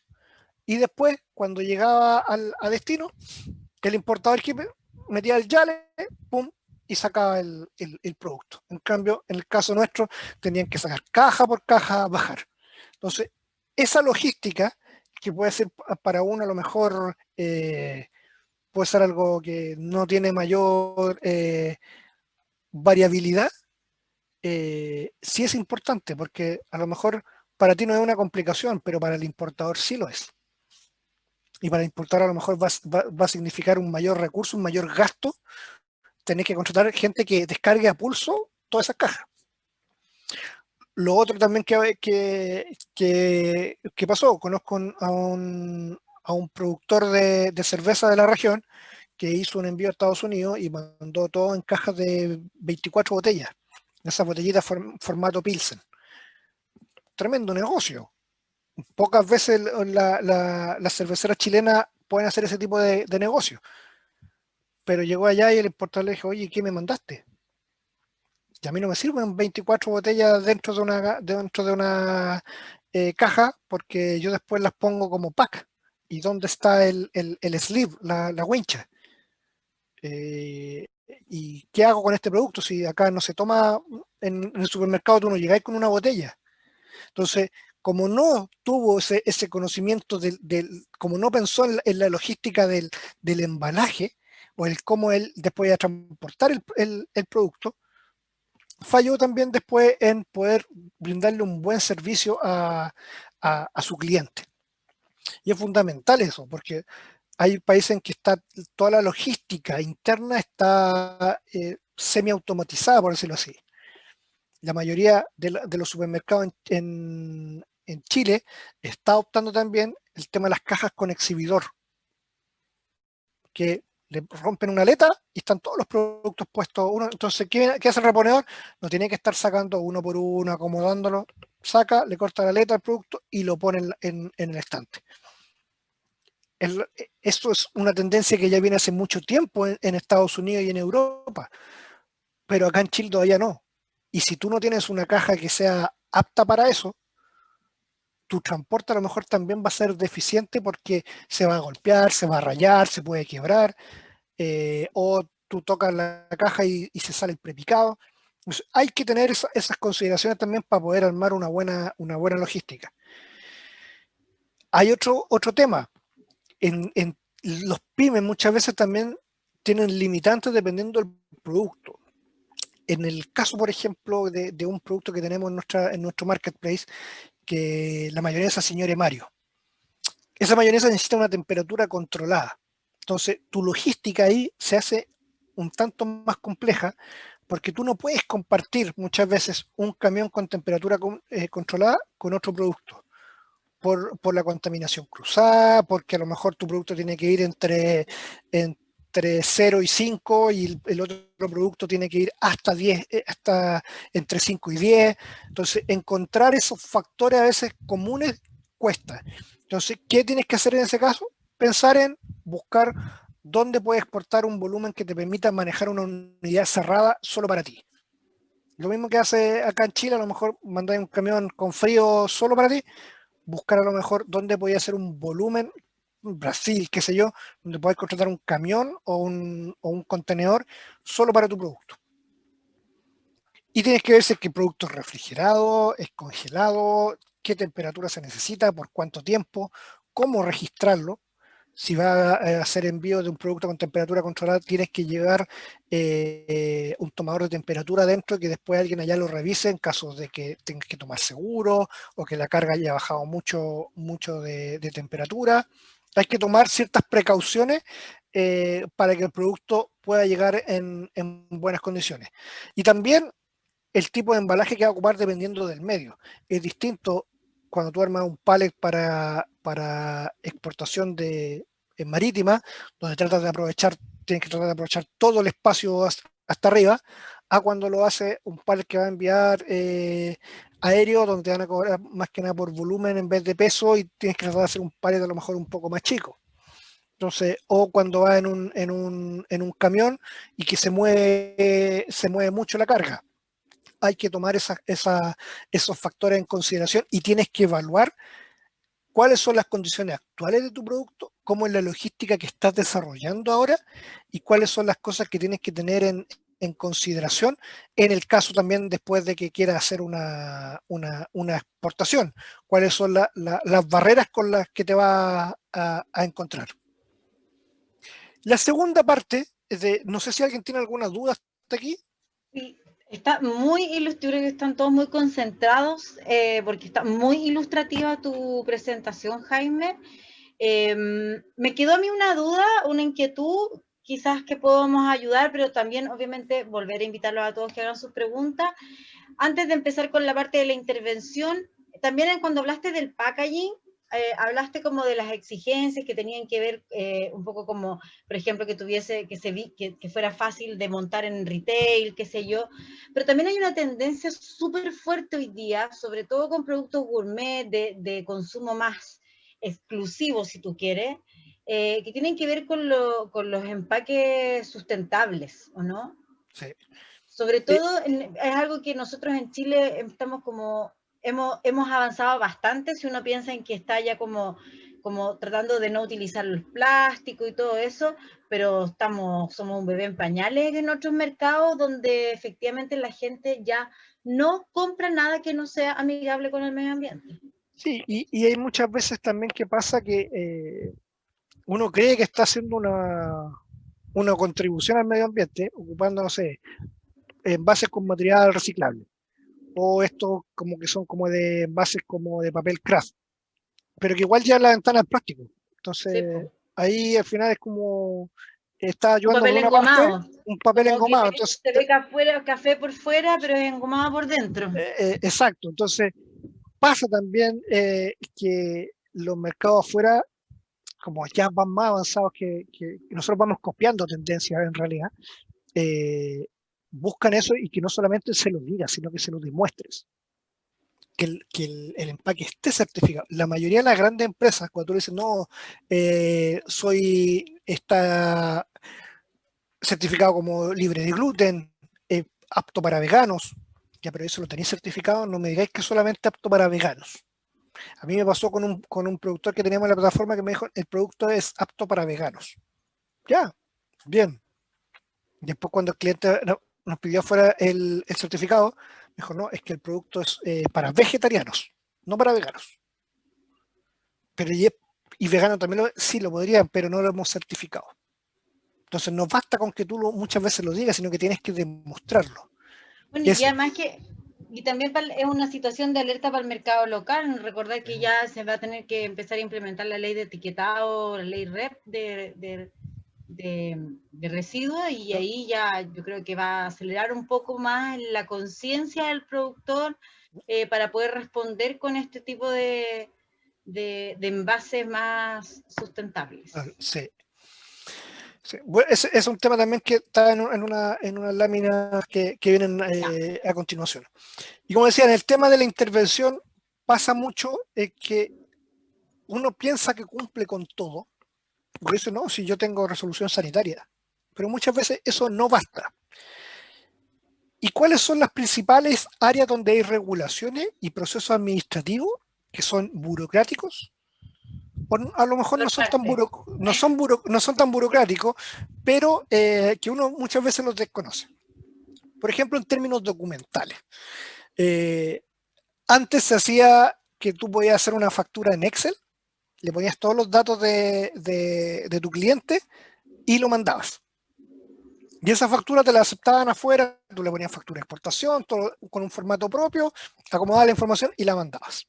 Y después, cuando llegaba a destino, el importador que metía el yale, pum, y sacaba el producto. En cambio, en el caso nuestro, tenían que sacar caja por caja, bajar. Entonces, esa logística, que puede ser para uno a lo mejor, puede ser algo que no tiene mayor variabilidad, sí es importante, porque a lo mejor para ti no es una complicación, pero para el importador sí lo es. Y para el importador a lo mejor va a significar un mayor recurso, un mayor gasto, tener que contratar gente que descargue a pulso todas esas cajas. Lo otro también que pasó, conozco a un productor de cerveza de la región que hizo un envío a Estados Unidos y mandó todo en cajas de 24 botellas, esas botellitas formato Pilsen. Tremendo negocio. Pocas veces las cerveceras chilenas pueden hacer ese tipo de negocio. Pero llegó allá y el importador le dijo, oye, ¿qué me mandaste? Y a mí no me sirven 24 botellas dentro de una caja porque yo después las pongo como pack. ¿Y dónde está el sleeve, la wincha? ¿Y qué hago con este producto si acá no se toma en el supermercado? Tú no llegáis con una botella. Entonces, como no tuvo ese conocimiento, como no pensó en la logística del embalaje o el cómo él después iba a transportar el producto, falló también después en poder brindarle un buen servicio a su cliente. Y es fundamental eso, porque hay países en que está toda la logística interna está semiautomatizada, por decirlo así. La mayoría de los supermercados en Chile está optando también el tema de las cajas con exhibidor, que le rompen una aleta y están todos los productos puestos uno. Entonces, ¿qué hace el reponedor? No tiene que estar sacando uno por uno, acomodándolo. Saca, le corta la aleta al producto y lo pone en el estante. Esto es una tendencia que ya viene hace mucho tiempo en Estados Unidos y en Europa, pero acá en Chile todavía no. Y si tú no tienes una caja que sea apta para eso, tu transporte a lo mejor también va a ser deficiente porque se va a golpear, se va a rayar, se puede quebrar, o tú tocas la caja y se sale el prepicado. Entonces, hay que tener esas consideraciones también para poder armar una buena logística. Hay otro tema. En los pymes muchas veces también tienen limitantes dependiendo del producto. En el caso, por ejemplo, de un producto que tenemos en nuestro marketplace, que la mayonesa Señor Mario. Esa mayonesa necesita una temperatura controlada. Entonces, tu logística ahí se hace un tanto más compleja porque tú no puedes compartir muchas veces un camión con temperatura controlada con otro producto por la contaminación cruzada, porque a lo mejor tu producto tiene que ir entre 0 y 5 y el otro producto tiene que ir hasta 10, hasta entre 5 y 10. Entonces, encontrar esos factores a veces comunes cuesta. Entonces, ¿qué tienes que hacer en ese caso? Pensar en buscar dónde puedes exportar un volumen que te permita manejar una unidad cerrada solo para ti. Lo mismo que hace acá en Chile, a lo mejor mandáis un camión con frío solo para ti, buscar a lo mejor dónde podía hacer un volumen, Brasil, qué sé yo, donde puedes contratar un camión o un contenedor solo para tu producto. Y tienes que ver si es que el producto es refrigerado, es congelado, qué temperatura se necesita, por cuánto tiempo, cómo registrarlo. Si va a hacer envío de un producto con temperatura controlada, tienes que llevar un tomador de temperatura dentro que después alguien allá lo revise en caso de que tengas que tomar seguro o que la carga haya bajado mucho de temperatura. Hay que tomar ciertas precauciones para que el producto pueda llegar en buenas condiciones. Y también el tipo de embalaje que va a ocupar dependiendo del medio. Es distinto cuando tú armas un pallet para exportación marítima, donde tienes que tratar de aprovechar todo el espacio hasta arriba, a cuando lo hace un pallet que va a enviar aéreo, donde te van a cobrar más que nada por volumen en vez de peso y tienes que tratar de hacer un pallet a lo mejor un poco más chico. Entonces, o cuando va en un camión y que se mueve mucho la carga, hay que tomar esos factores en consideración y tienes que evaluar cuáles son las condiciones actuales de tu producto, cómo es la logística que estás desarrollando ahora y cuáles son las cosas que tienes que tener en consideración en el caso también después de que quieras hacer una exportación, cuáles son las barreras con las que te vas a encontrar. La segunda parte es no sé si alguien tiene alguna duda hasta aquí. Sí, está muy ilustrativo, que están todos muy concentrados, porque está muy ilustrativa tu presentación, Jaime. Me quedó a mí una duda, una inquietud, quizás que podamos ayudar, pero también obviamente volver a invitarlos a todos que hagan sus preguntas. Antes de empezar con la parte de la intervención, también cuando hablaste del packaging, hablaste como de las exigencias que tenían que ver un poco como, por ejemplo, que tuviese, que fuera fácil de montar en retail, qué sé yo, pero también hay una tendencia súper fuerte hoy día, sobre todo con productos gourmet de consumo más exclusivo, si tú quieres, que tienen que ver con los empaques sustentables, ¿o no? Sí. Sobre todo es algo que nosotros en Chile estamos como, hemos avanzado bastante si uno piensa en que está ya como tratando de no utilizar el plástico y todo eso, pero somos un bebé en pañales en otros mercados donde efectivamente la gente ya no compra nada que no sea amigable con el medio ambiente. Sí, y hay muchas veces también que pasa que uno cree que está haciendo una contribución al medio ambiente ocupando, no sé, envases con material reciclable o estos como que son como de envases como de papel craft, pero que igual ya la ventana es plástico. Sí, Entonces, po. ahí al final es como está Un ayudando papel por una parte engomado, un papel como que engomado. Entonces, se ve café por fuera, pero es engomado por dentro. exacto. Entonces, pasa también que los mercados afuera, como ya van más avanzados que nosotros vamos copiando tendencias en realidad, buscan eso y que no solamente se lo digas, sino que se lo demuestres. el empaque esté certificado. La mayoría de las grandes empresas, cuando tú le dices, no, está certificado como libre de gluten, apto para veganos, ya, pero eso lo tenéis certificado, no me digáis que es solamente apto para veganos. A mí me pasó con un productor que teníamos en la plataforma que me dijo, el producto es apto para veganos. Ya, bien. Después cuando el cliente nos pidió fuera el certificado, me dijo, no, es que el producto es para vegetarianos, no para veganos. Pero y vegano también sí lo podrían, pero no lo hemos certificado. Entonces no basta con que tú muchas veces lo digas, sino que tienes que demostrarlo. Bueno, y además que, y también es una situación de alerta para el mercado local. Recordar que ya se va a tener que empezar a implementar la ley de etiquetado, la ley REP de residuos, y ahí ya yo creo que va a acelerar un poco más la conciencia del productor para poder responder con este tipo de envases más sustentables. Sí. Sí. Bueno, es un tema también que está en unas láminas que vienen a continuación. Y como decía, en el tema de la intervención pasa mucho que uno piensa que cumple con todo. Por eso no, si yo tengo resolución sanitaria. Pero muchas veces eso no basta. ¿Y cuáles son las principales áreas donde hay regulaciones y procesos administrativos que son burocráticos? A lo mejor no son tan burocráticos, pero que uno muchas veces los desconoce. Por ejemplo, en términos documentales. Antes se hacía que tú podías hacer una factura en Excel, le ponías todos los datos de tu cliente y lo mandabas. Y esa factura te la aceptaban afuera, tú le ponías factura de exportación, todo con un formato propio, acomodabas la información y la mandabas.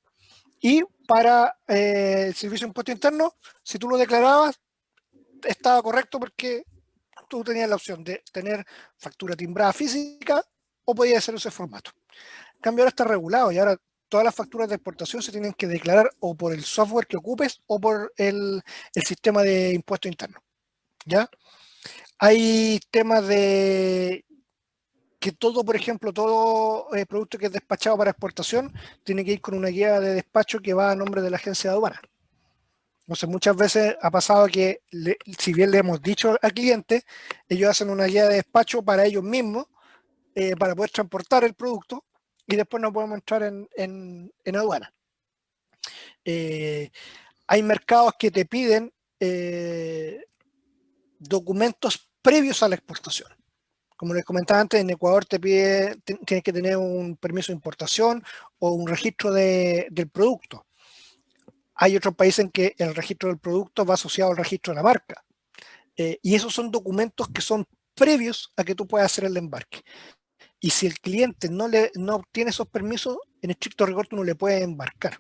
Y para el servicio de impuesto interno, si tú lo declarabas, estaba correcto porque tú tenías la opción de tener factura timbrada física o podías hacer ese formato. En cambio, ahora está regulado y ahora todas las facturas de exportación se tienen que declarar o por el software que ocupes o por el sistema de impuesto interno. ¿Ya? Hay temas de que todo, por ejemplo, todo producto que es despachado para exportación tiene que ir con una guía de despacho que va a nombre de la agencia de aduana. Entonces, muchas veces ha pasado que, si bien le hemos dicho al cliente, ellos hacen una guía de despacho para ellos mismos, para poder transportar el producto, y después no podemos entrar en aduana. Hay mercados que te piden documentos previos a la exportación. Como les comentaba antes, en Ecuador tienes que tener un permiso de importación o un registro del producto. Hay otros países en que el registro del producto va asociado al registro de la marca. Y esos son documentos que son previos a que tú puedas hacer el embarque. Y si el cliente no obtiene esos permisos, en estricto rigor tú no le puedes embarcar.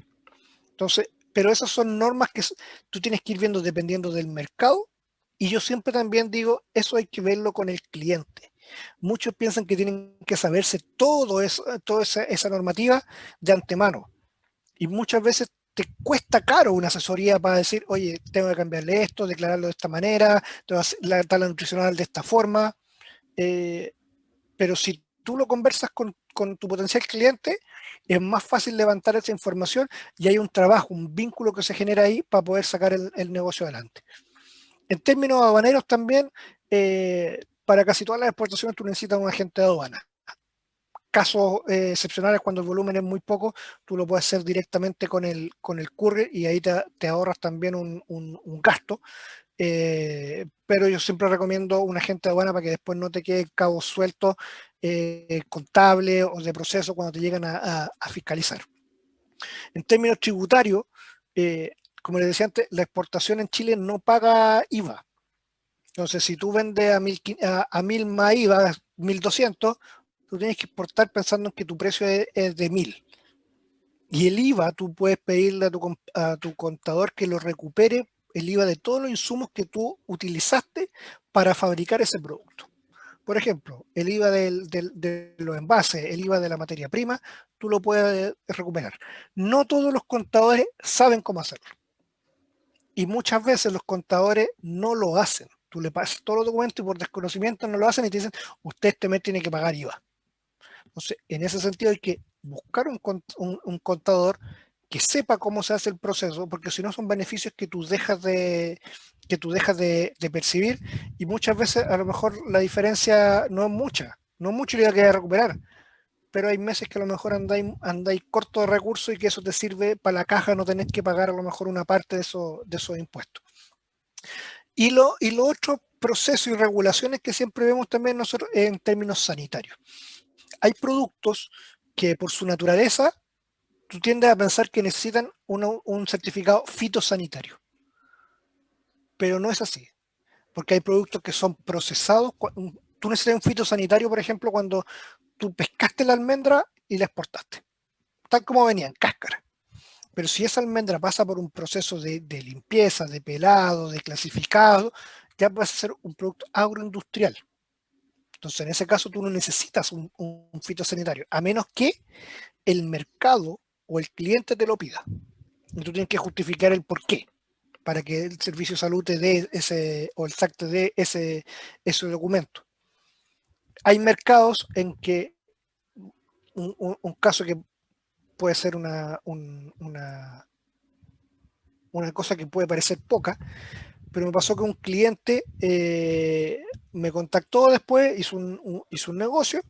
Entonces, pero esas son normas que tú tienes que ir viendo dependiendo del mercado. Y yo siempre también digo, eso hay que verlo con el cliente. Muchos piensan que tienen que saberse toda esa normativa de antemano. Y muchas veces te cuesta caro una asesoría para decir, oye, tengo que cambiarle esto, declararlo de esta manera, tengo que hacer la tabla nutricional de esta forma. Pero si tú lo conversas con tu potencial cliente, es más fácil levantar esa información y hay un trabajo, un vínculo que se genera ahí para poder sacar el negocio adelante. En términos aduaneros también, para casi todas las exportaciones tú necesitas un agente de aduana. Casos excepcionales, cuando el volumen es muy poco, tú lo puedes hacer directamente con el courier y ahí te ahorras también un gasto. Pero yo siempre recomiendo un agente de aduana para que después no te quede cabos sueltos contable o de proceso cuando te llegan a fiscalizar. En términos tributarios, como les decía antes, la exportación en Chile no paga IVA. Entonces, si tú vendes a 1000 más IVA, 1200, tú tienes que exportar pensando en que tu precio es de 1000. Y el IVA, tú puedes pedirle a tu contador que lo recupere, el IVA de todos los insumos que tú utilizaste para fabricar ese producto. Por ejemplo, el IVA de los envases, el IVA de la materia prima, tú lo puedes recuperar. No todos los contadores saben cómo hacerlo. Y muchas veces los contadores no lo hacen. Tú le pasas todos los documentos y por desconocimiento no lo hacen y te dicen, usted este mes tiene que pagar IVA. Entonces, en ese sentido hay que buscar un contador que sepa cómo se hace el proceso, porque si no son beneficios que tú dejas de percibir, y muchas veces a lo mejor la diferencia no es mucha, no es mucho y la que recuperar, pero hay meses que a lo mejor andáis corto de recursos y que eso te sirve para la caja, no tenés que pagar a lo mejor una parte de esos impuestos. Y lo otro proceso y regulaciones que siempre vemos también nosotros en términos sanitarios. Hay productos que por su naturaleza tú tiendes a pensar que necesitan un certificado fitosanitario, pero no es así, porque hay productos que son procesados. Tú necesitas un fitosanitario, por ejemplo, cuando tú pescaste la almendra y la exportaste, tal como venía, en cáscara. Pero si esa almendra pasa por un proceso de limpieza, de pelado, de clasificado, ya puede ser un producto agroindustrial. Entonces, en ese caso, tú no necesitas un fitosanitario, a menos que el mercado o el cliente te lo pida. Y tú tienes que justificar el por qué, para que el servicio de salud te dé ese, o el SAC te dé ese documento. Hay mercados en que un caso que puede ser una cosa que puede parecer poca, pero me pasó que un cliente me contactó después, hizo un negocio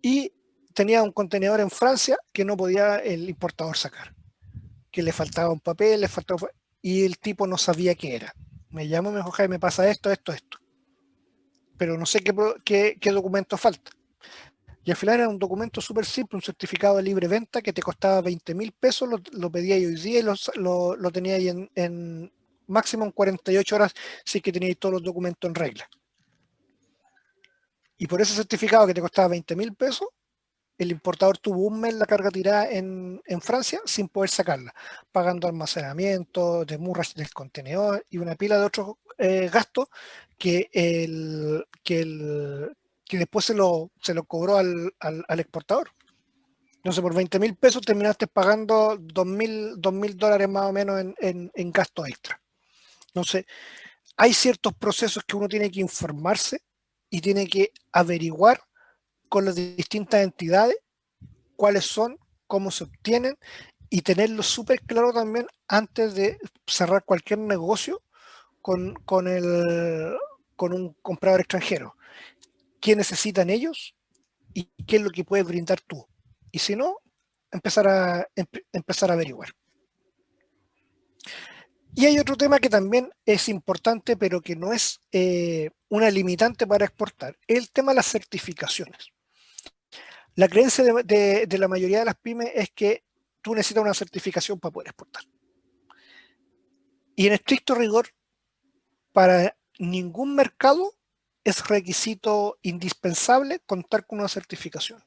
y tenía un contenedor en Francia que no podía el importador sacar, que le faltaba un papel, y el tipo no sabía qué era. Me llamó y me dijo, Jaime, me pasa esto, pero no sé qué documento falta. Y al final era un documento súper simple, un certificado de libre venta que te costaba 20.000 pesos, lo pedía hoy día y lo tenía ahí en máximo en 48 horas si es que teníais todos los documentos en regla. Y por ese certificado que te costaba 20.000 pesos, el importador tuvo un mes la carga tirada en Francia sin poder sacarla, pagando almacenamiento, demurras del contenedor y una pila de otros gastos que, que después se lo cobró al exportador. Entonces, por 20.000 pesos terminaste pagando $2.000 más o menos en gasto extra. Entonces, hay ciertos procesos que uno tiene que informarse y tiene que averiguar con las distintas entidades cuáles son, cómo se obtienen y tenerlo súper claro también antes de cerrar cualquier negocio con un comprador extranjero. ¿Qué necesitan ellos y qué es lo que puedes brindar tú? Y si no, empezar a averiguar. Y hay otro tema que también es importante, pero que no es una limitante para exportar, el tema de las certificaciones. La creencia de la mayoría de las pymes es que tú necesitas una certificación para poder exportar. Y en estricto rigor, para ningún mercado es requisito indispensable contar con una certificación,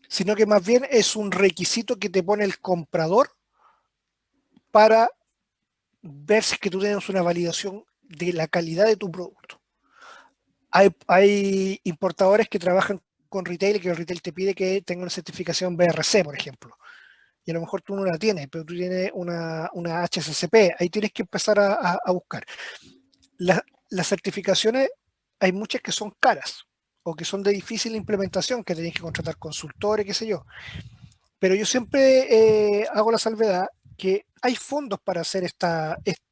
sino que más bien es un requisito que te pone el comprador para ver si es que tú tienes una validación de la calidad de tu producto. Hay importadores que trabajan con retail y que el retail te pide que tenga una certificación BRC, por ejemplo. Y a lo mejor tú no la tienes, pero tú tienes una HACCP. Ahí tienes que empezar a buscar. Las certificaciones, hay muchas que son caras o que son de difícil implementación, que tenéis que contratar consultores, qué sé yo. Pero yo siempre hago la salvedad que hay fondos para hacer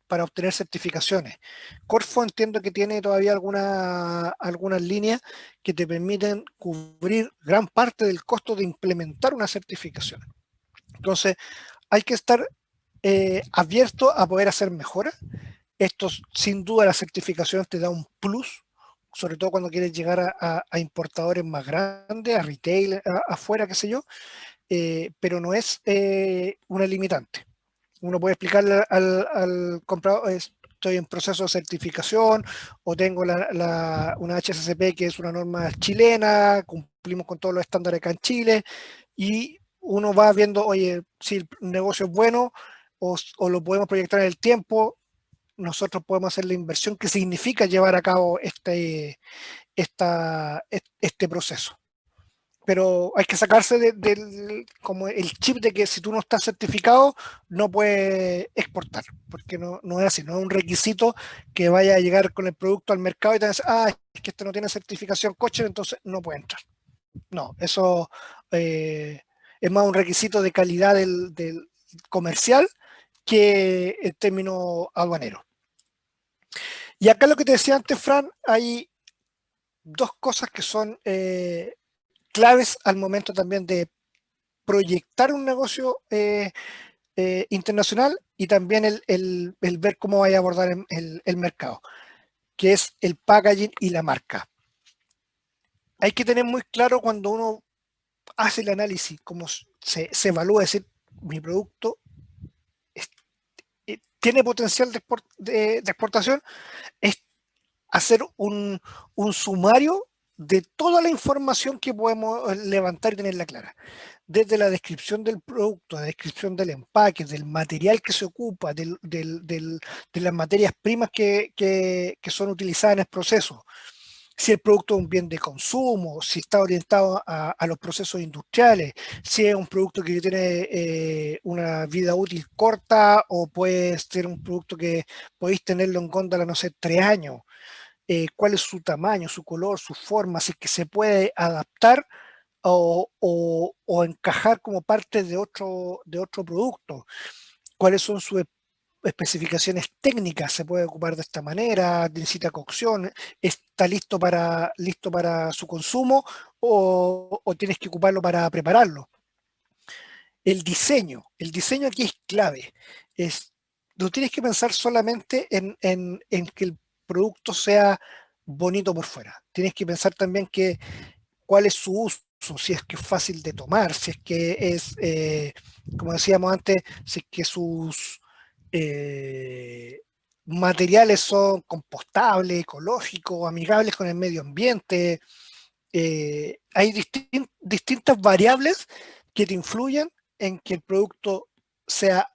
para obtener certificaciones. Corfo entiendo que tiene todavía algunas líneas que te permiten cubrir gran parte del costo de implementar una certificación. Entonces, hay que estar abierto a poder hacer mejoras. Esto, sin duda, la certificación te da un plus, sobre todo cuando quieres llegar a importadores más grandes, a retail, afuera, qué sé yo, pero no es una limitante. Uno puede explicarle al comprador, estoy en proceso de certificación o tengo una HACCP que es una norma chilena, cumplimos con todos los estándares acá en Chile y uno va viendo, oye, si el negocio es bueno o lo podemos proyectar en el tiempo, nosotros podemos hacer la inversión que significa llevar a cabo este proceso. Pero hay que sacarse como el chip de que si tú no estás certificado no puedes exportar, porque no es así, no es un requisito que vaya a llegar con el producto al mercado y te vas a decir, es que este no tiene certificación Kosher, entonces no puede entrar. No, eso es más un requisito de calidad del comercial que el término aduanero. Y acá lo que te decía antes, Fran, hay dos cosas que son claves al momento también de proyectar un negocio internacional y también el ver cómo vaya a abordar el mercado, que es el packaging y la marca. Hay que tener muy claro cuando uno hace el análisis, cómo se evalúa, es decir, mi producto tiene potencial de exportación, es hacer un sumario de toda la información que podemos levantar y tenerla clara. Desde la descripción del producto, la descripción del empaque, del material que se ocupa, de las materias primas que son utilizadas en el proceso, si el producto es un bien de consumo, si está orientado a los procesos industriales, si es un producto que tiene una vida útil corta o puede ser un producto que podéis tenerlo en góndola, no sé, 3 años, cuál es su tamaño, su color, su forma, si es que se puede adaptar o encajar como parte de otro producto, cuáles son sus especificaciones técnicas, se puede ocupar de esta manera, necesita cocción, está listo para su consumo o tienes que ocuparlo para prepararlo. El diseño aquí es clave. No tienes que pensar solamente en que el producto sea bonito por fuera. Tienes que pensar también cuál es su uso, si es que es fácil de tomar, si es que es, como decíamos antes, si es que sus eh, materiales son compostables, ecológicos, amigables con el medio ambiente. Hay distintas variables que te influyen en que el producto sea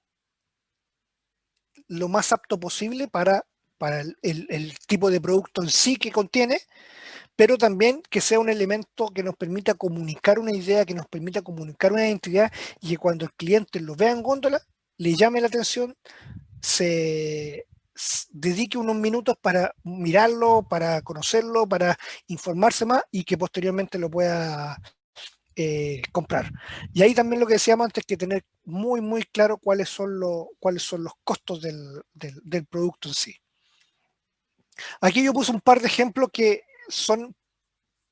lo más apto posible para el tipo de producto en sí que contiene, pero también que sea un elemento que nos permita comunicar una idea, que nos permita comunicar una identidad y que cuando el cliente lo vea en góndola, le llame la atención, se dedique unos minutos para mirarlo, para conocerlo, para informarse más y que posteriormente lo pueda comprar. Y ahí también lo que decíamos antes, que tener muy, muy claro cuáles son los costos del producto en sí. Aquí yo puse un par de ejemplos que son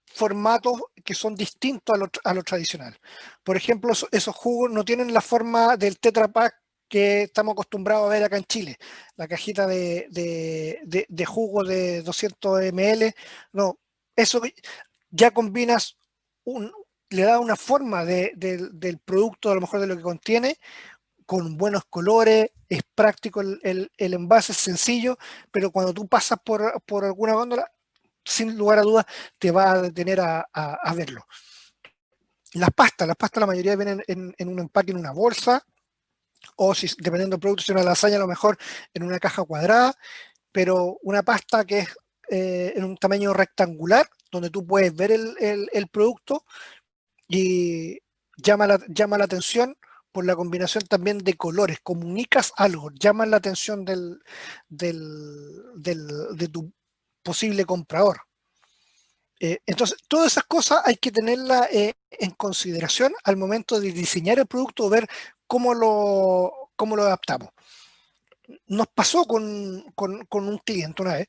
formatos que son distintos a lo tradicional. Por ejemplo, esos jugos no tienen la forma del Tetra Pak que estamos acostumbrados a ver acá en Chile, la cajita de jugo de 200 ml. No, eso ya combinas, le da una forma del producto, a lo mejor de lo que contiene, con buenos colores, es práctico el envase, es sencillo, pero cuando tú pasas por alguna góndola, sin lugar a dudas, te va a detener a verlo. Las pastas la mayoría vienen en un empaque, en una bolsa, o si dependiendo del producto, si una lasaña a lo mejor en una caja cuadrada, pero una pasta que es en un tamaño rectangular, donde tú puedes ver el producto y llama la atención por la combinación también de colores, comunicas algo, llamas la atención de tu posible comprador. Entonces, todas esas cosas hay que tenerlas en consideración al momento de diseñar el producto o ver cómo lo adaptamos. Nos pasó con un cliente una vez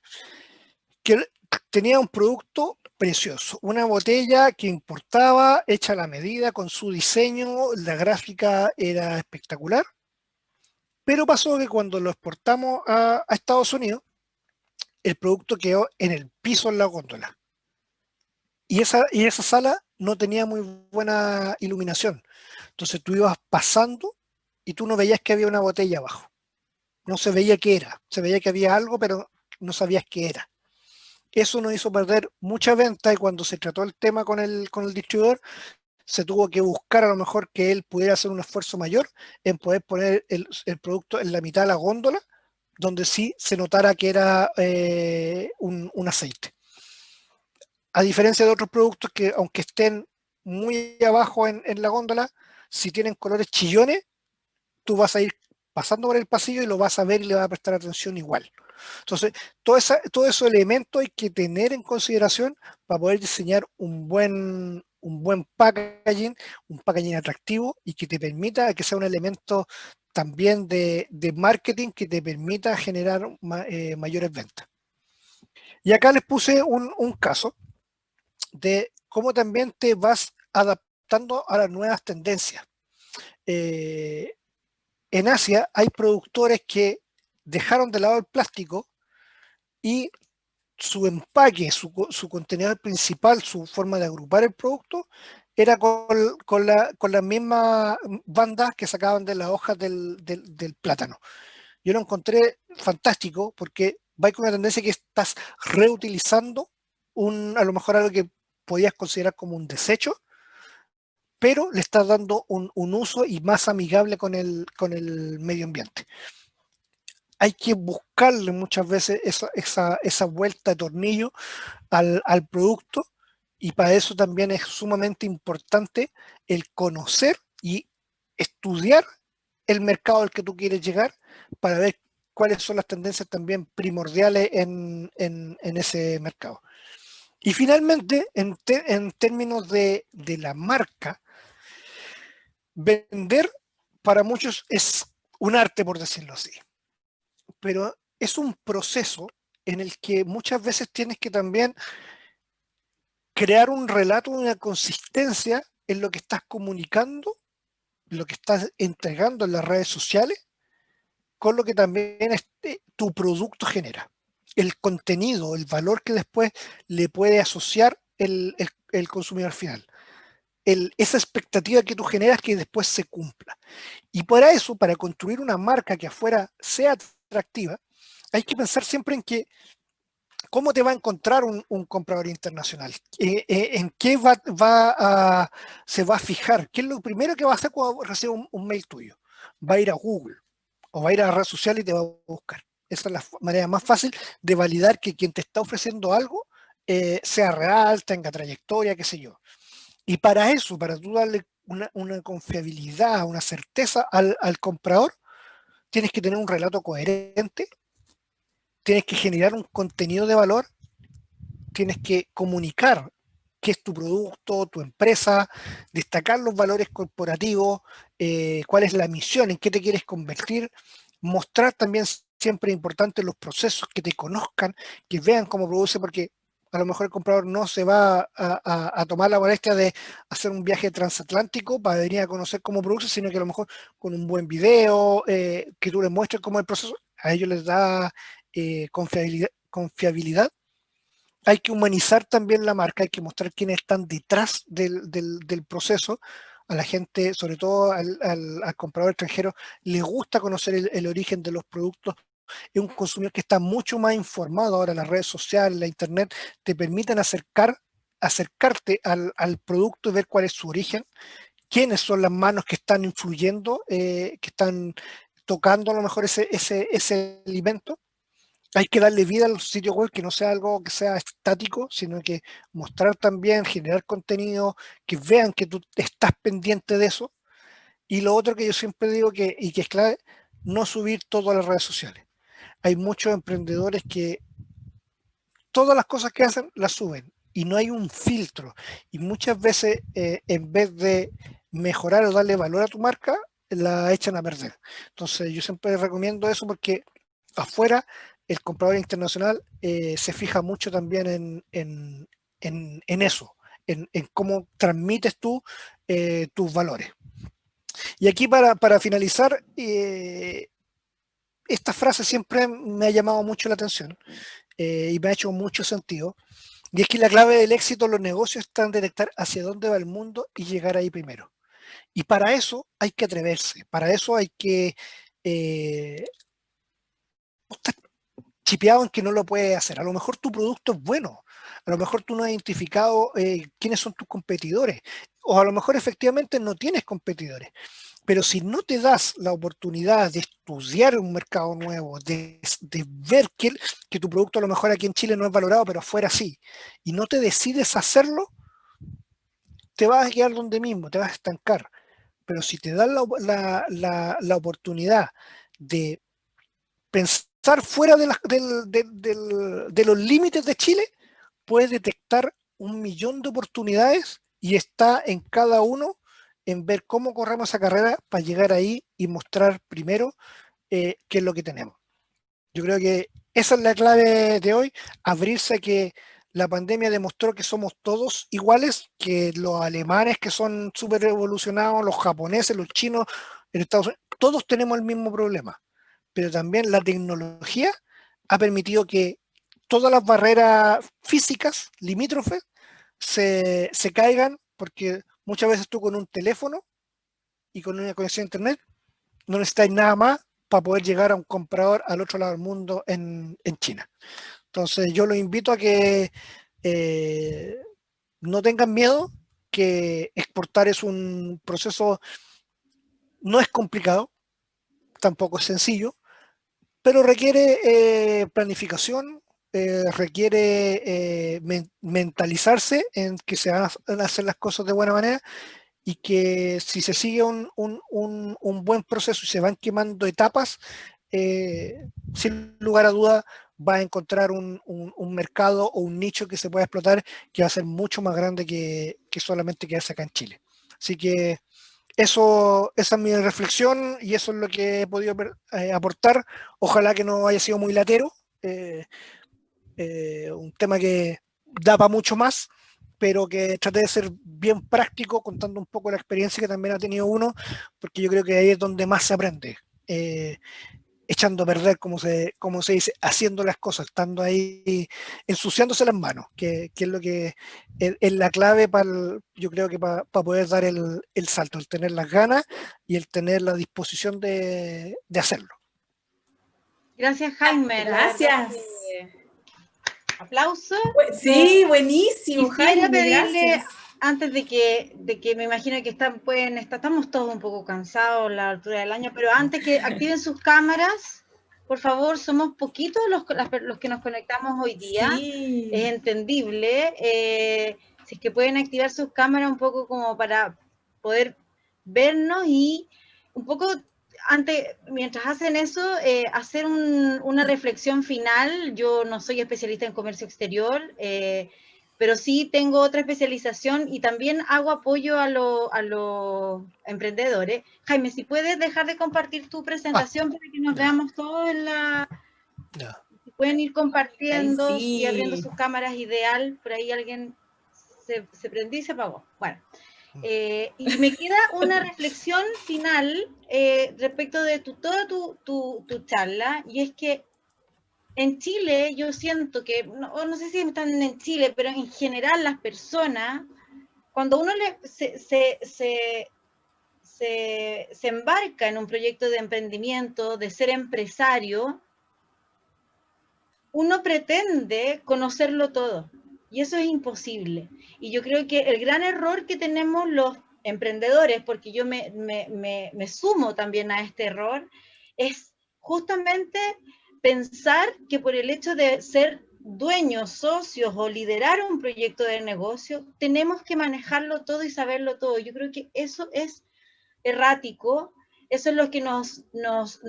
que tenía un producto precioso, una botella que importaba, hecha a la medida, con su diseño, la gráfica era espectacular, pero pasó que cuando lo exportamos a Estados Unidos, el producto quedó en el piso en la góndola. Y esa sala no tenía muy buena iluminación. Entonces tú ibas pasando y tú no veías que había una botella abajo. No se veía qué era. Se veía que había algo, pero no sabías qué era. Eso nos hizo perder mucha venta y cuando se trató el tema con el distribuidor, se tuvo que buscar a lo mejor que él pudiera hacer un esfuerzo mayor en poder poner el producto en la mitad de la góndola, donde sí se notara que era un aceite. A diferencia de otros productos que, aunque estén muy abajo en la góndola, si tienen colores chillones, tú vas a ir pasando por el pasillo y lo vas a ver y le vas a prestar atención igual. Entonces, todos esos elementos hay que tener en consideración para poder diseñar un buen un buen un packaging atractivo y que te permita que sea un elemento también de marketing que te permita generar mayores ventas. Y acá les puse un caso de cómo también te vas adaptando a las nuevas tendencias. En Asia hay productores que dejaron de lado el plástico y su empaque, su contenedor principal, su forma de agrupar el producto, era con las mismas bandas que sacaban de las hojas del plátano. Yo lo encontré fantástico porque va con una tendencia que estás reutilizando a lo mejor algo que podías considerar como un desecho, pero le estás dando un uso y más amigable con el medio ambiente. Hay que buscarle muchas veces esa vuelta de tornillo al producto, y para eso también es sumamente importante el conocer y estudiar el mercado al que tú quieres llegar para ver cuáles son las tendencias también primordiales en ese mercado. Y finalmente, en términos de la marca, vender para muchos es un arte, por decirlo así, pero es un proceso en el que muchas veces tienes que también crear un relato, una consistencia en lo que estás comunicando, lo que estás entregando en las redes sociales, con lo que también tu producto genera. El contenido, el valor que después le puede asociar el consumidor final. Esa expectativa que tú generas que después se cumpla. Y para eso, para construir una marca que afuera sea atractiva, hay que pensar siempre en que cómo te va a encontrar un comprador internacional, en qué se va a fijar, qué es lo primero que va a hacer cuando reciba un mail tuyo. Va a ir a Google o va a ir a la red social y te va a buscar. Esa es la manera más fácil de validar que quien te está ofreciendo algo sea real, tenga trayectoria, qué sé yo. Y para eso, para tú darle una confiabilidad, una certeza al comprador, tienes que tener un relato coherente, tienes que generar un contenido de valor, tienes que comunicar qué es tu producto, tu empresa, destacar los valores corporativos, cuál es la misión, en qué te quieres convertir, mostrar también siempre importante los procesos, que te conozcan, que vean cómo produce, porque a lo mejor el comprador no se va a tomar la molestia de hacer un viaje transatlántico para venir a conocer cómo produce, sino que a lo mejor con un buen video, que tú les muestres cómo es el proceso, a ellos les da confiabilidad. Hay que humanizar también la marca, hay que mostrar quiénes están detrás del proceso. A la gente, sobre todo al comprador extranjero, le gusta conocer el origen de los productos. Es un consumidor que está mucho más informado. Ahora las redes sociales, la internet, te permiten acercarte al producto y ver cuál es su origen, quiénes son las manos que están influyendo, que están tocando a lo mejor ese alimento. Hay que darle vida a los sitios web, que no sea algo que sea estático, sino que mostrar también, generar contenido, que vean que tú estás pendiente de eso. Y lo otro que yo siempre digo y que es clave, no subir todo a las redes sociales. Hay muchos emprendedores que todas las cosas que hacen las suben y no hay un filtro. Y muchas veces, en vez de mejorar o darle valor a tu marca, la echan a perder. Entonces yo siempre recomiendo eso porque afuera el comprador internacional se fija mucho también en eso, en cómo transmites tú tus valores. Y aquí para finalizar, esta frase siempre me ha llamado mucho la atención y me ha hecho mucho sentido. Y es que la clave del éxito en los negocios está en detectar hacia dónde va el mundo y llegar ahí primero. Y para eso hay que atreverse, para eso hay que estar chipeado en que no lo puedes hacer. A lo mejor tu producto es bueno, a lo mejor tú no has identificado quiénes son tus competidores, o a lo mejor efectivamente no tienes competidores. Pero si no te das la oportunidad de estudiar un mercado nuevo, de ver que tu producto a lo mejor aquí en Chile no es valorado, pero afuera sí, y no te decides hacerlo, te vas a quedar donde mismo, te vas a estancar. Pero si te das la oportunidad de pensar fuera de los límites de Chile, puedes detectar 1.000.000 de oportunidades y está en cada uno en ver cómo corremos esa carrera para llegar ahí y mostrar primero qué es lo que tenemos. Yo creo que esa es la clave de hoy, abrirse a que la pandemia demostró que somos todos iguales, que los alemanes que son súper evolucionados, los japoneses, los chinos, en Estados Unidos, todos tenemos el mismo problema, pero también la tecnología ha permitido que todas las barreras físicas limítrofes se caigan, porque muchas veces tú con un teléfono y con una conexión a internet no necesitáis nada más para poder llegar a un comprador al otro lado del mundo en China. Entonces yo los invito a que no tengan miedo, que exportar es un proceso, no es complicado, tampoco es sencillo, pero requiere planificación, requiere mentalizarse en que se van a hacer las cosas de buena manera y que si se sigue un buen proceso y se van quemando etapas, sin lugar a duda va a encontrar un mercado o un nicho que se pueda explotar que va a ser mucho más grande que solamente quedarse acá en Chile. Así que esa es mi reflexión y eso es lo que he podido aportar. Ojalá que no haya sido muy latero, un tema que da para mucho más, pero que trate de ser bien práctico, contando un poco la experiencia que también ha tenido uno, porque yo creo que ahí es donde más se aprende, echando a perder, como se dice, haciendo las cosas, estando ahí, ensuciándose las manos, que es lo que es la clave yo creo que para poder dar el salto, el tener las ganas y el tener la disposición de hacerlo. Gracias, Jaime. Gracias. Aplauso. Sí, buenísimo, Quisiera Jaime, pedirle, gracias. antes de que me imagino que estamos todos un poco cansados a la altura del año, pero antes que activen sus cámaras, por favor, somos poquitos los que nos conectamos hoy día. Sí. Es entendible. Si es que pueden activar sus cámaras un poco como para poder vernos y un poco mientras hacen eso, hacer una reflexión final. Yo no soy especialista en comercio exterior, pero sí tengo otra especialización y también hago apoyo a los emprendedores. Jaime, si puedes dejar de compartir tu presentación para que nos veamos todos en la... Si pueden ir compartiendo y abriendo sus cámaras, ideal. Por ahí alguien se prendió y se apagó. Bueno. Y me queda una reflexión final respecto de toda tu charla, y es que en Chile yo siento que, no sé si están en Chile, pero en general las personas, cuando uno se embarca en un proyecto de emprendimiento, de ser empresario, uno pretende conocerlo todo. Y eso es imposible. Y yo creo que el gran error que tenemos los emprendedores, porque yo me sumo también a este error, es justamente pensar que por el hecho de ser dueños, socios o liderar un proyecto de negocio, tenemos que manejarlo todo y saberlo todo. Yo creo que eso es errático. Eso es lo que nos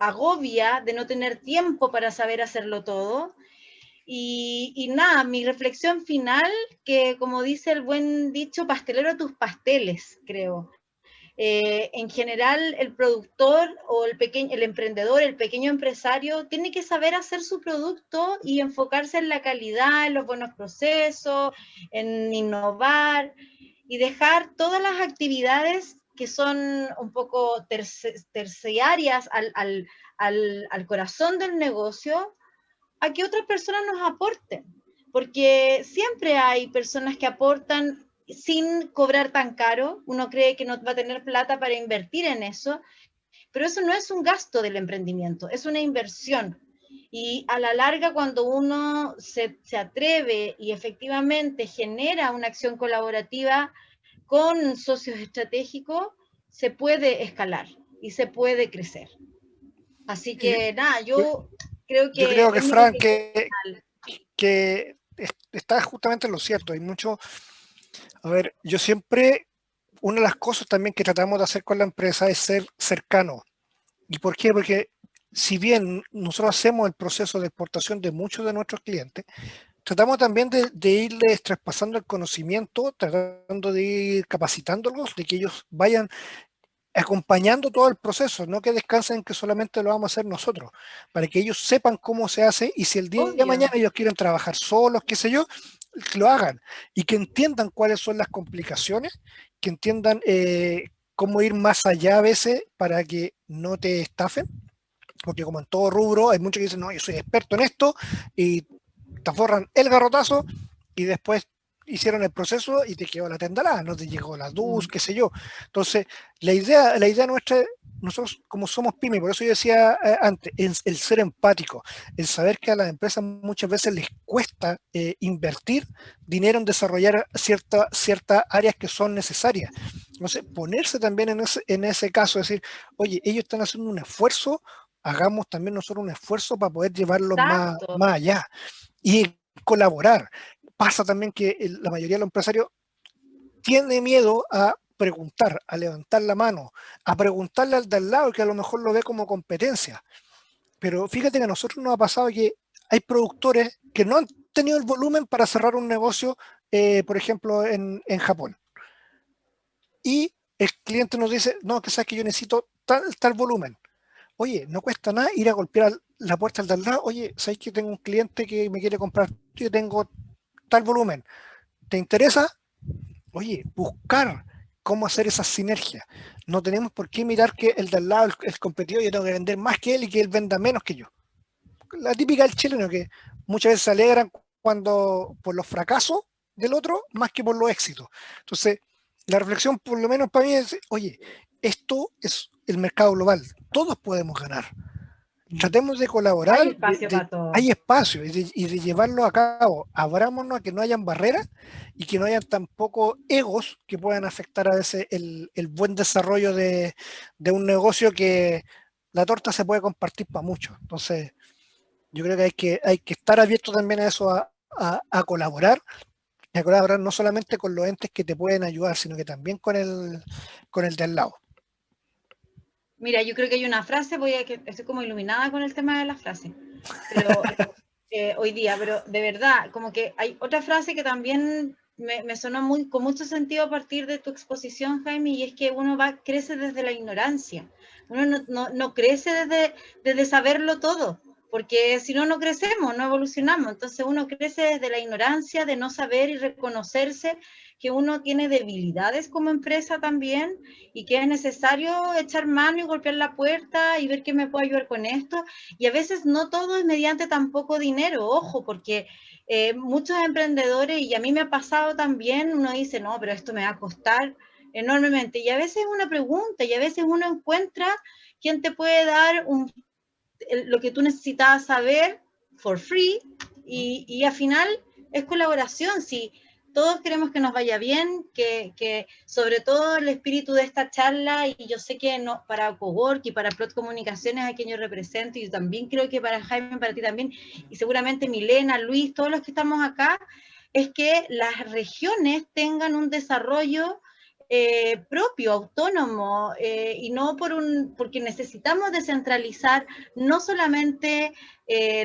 agobia de no tener tiempo para saber hacerlo todo. Y nada, mi reflexión final, que como dice el buen dicho, pastelero tus pasteles, creo. En general, el productor o el emprendedor, el pequeño empresario, tiene que saber hacer su producto y enfocarse en la calidad, en los buenos procesos, en innovar y dejar todas las actividades que son un poco terciarias al corazón del negocio, a que otras personas nos aporten, porque siempre hay personas que aportan sin cobrar tan caro. Uno cree que no va a tener plata para invertir en eso, pero eso no es un gasto del emprendimiento, es una inversión. Y a la larga, cuando uno se atreve y efectivamente genera una acción colaborativa con socios estratégicos, se puede escalar y se puede crecer. Así que nada, yo creo que... Yo creo que, Fran, que está justamente en lo cierto. Hay mucho... A ver, yo siempre... Una de las cosas también que tratamos de hacer con la empresa es ser cercano. ¿Y por qué? Porque si bien nosotros hacemos el proceso de exportación de muchos de nuestros clientes, tratamos también de irles traspasando el conocimiento, tratando de ir capacitándolos, de que ellos vayan acompañando todo el proceso, no que descansen que solamente lo vamos a hacer nosotros, para que ellos sepan cómo se hace y si el día de Obvio. mañana ellos quieren trabajar solos, qué sé yo, que lo hagan y que entiendan cuáles son las complicaciones, que entiendan cómo ir más allá a veces para que no te estafen, porque como en todo rubro hay muchos que dicen, no, yo soy experto en esto y te forran el garrotazo y después hicieron el proceso y te quedó la tendalada, no te llegó la luz, qué sé yo. Entonces, la idea nuestra, nosotros como somos pyme, por eso yo decía antes, es el ser empático, el saber que a las empresas muchas veces les cuesta invertir dinero en desarrollar ciertas áreas que son necesarias. Entonces, ponerse también en ese caso, decir, oye, ellos están haciendo un esfuerzo, hagamos también nosotros un esfuerzo para poder llevarlos Exacto. más allá y colaborar. Pasa también que la mayoría de los empresarios tiene miedo a preguntar, a levantar la mano, a preguntarle al de al lado que a lo mejor lo ve como competencia. Pero fíjate que a nosotros nos ha pasado que hay productores que no han tenido el volumen para cerrar un negocio, por ejemplo, en Japón. Y el cliente nos dice, no, que sabes que yo necesito tal volumen. Oye, no cuesta nada ir a golpear la puerta al de al lado. Oye, ¿sabes que tengo un cliente que me quiere comprar? Yo tengo tal volumen. ¿Te interesa? Oye, buscar cómo hacer esa sinergia. No tenemos por qué mirar que el de al lado, el competidor, yo tengo que vender más que él y que él venda menos que yo. La típica del chileno que muchas veces se alegran cuando por los fracasos del otro más que por los éxitos. Entonces, la reflexión por lo menos para mí es, oye, esto es el mercado global, todos podemos ganar. Tratemos de Hay colaborar, espacio para todo. hay espacio y de llevarlo a cabo. Abrámonos a que no hayan barreras y que no hayan tampoco egos que puedan afectar a veces el buen desarrollo de un negocio que la torta se puede compartir para muchos. Entonces, yo creo que hay que estar abierto también a eso, a colaborar, y a colaborar no solamente con los entes que te pueden ayudar, sino que también con el de al lado. Mira, yo creo que hay una frase, estoy como iluminada con el tema de las frases, pero hoy día, pero de verdad, como que hay otra frase que también me sonó con mucho sentido a partir de tu exposición, Jaime, y es que uno crece desde la ignorancia. Uno no crece desde saberlo todo, porque si no, no crecemos, no evolucionamos. Entonces uno crece desde la ignorancia, de no saber y reconocerse que uno tiene debilidades como empresa también y que es necesario echar mano y golpear la puerta y ver qué me puede ayudar con esto. Y a veces no todo es mediante tampoco dinero, ojo, porque muchos emprendedores, y a mí me ha pasado también, uno dice, no, pero esto me va a costar enormemente. Y a veces una pregunta, y a veces uno encuentra quién te puede dar lo que tú necesitabas saber for free, y al final es colaboración. Si todos queremos que nos vaya bien, que sobre todo el espíritu de esta charla, y yo sé que no, para Cowork y para Plot Comunicaciones, a quien yo represento, y yo también creo que para Jaime, para ti también, y seguramente Milena, Luis, todos los que estamos acá, es que las regiones tengan un desarrollo propio, autónomo, y no porque necesitamos descentralizar no solamente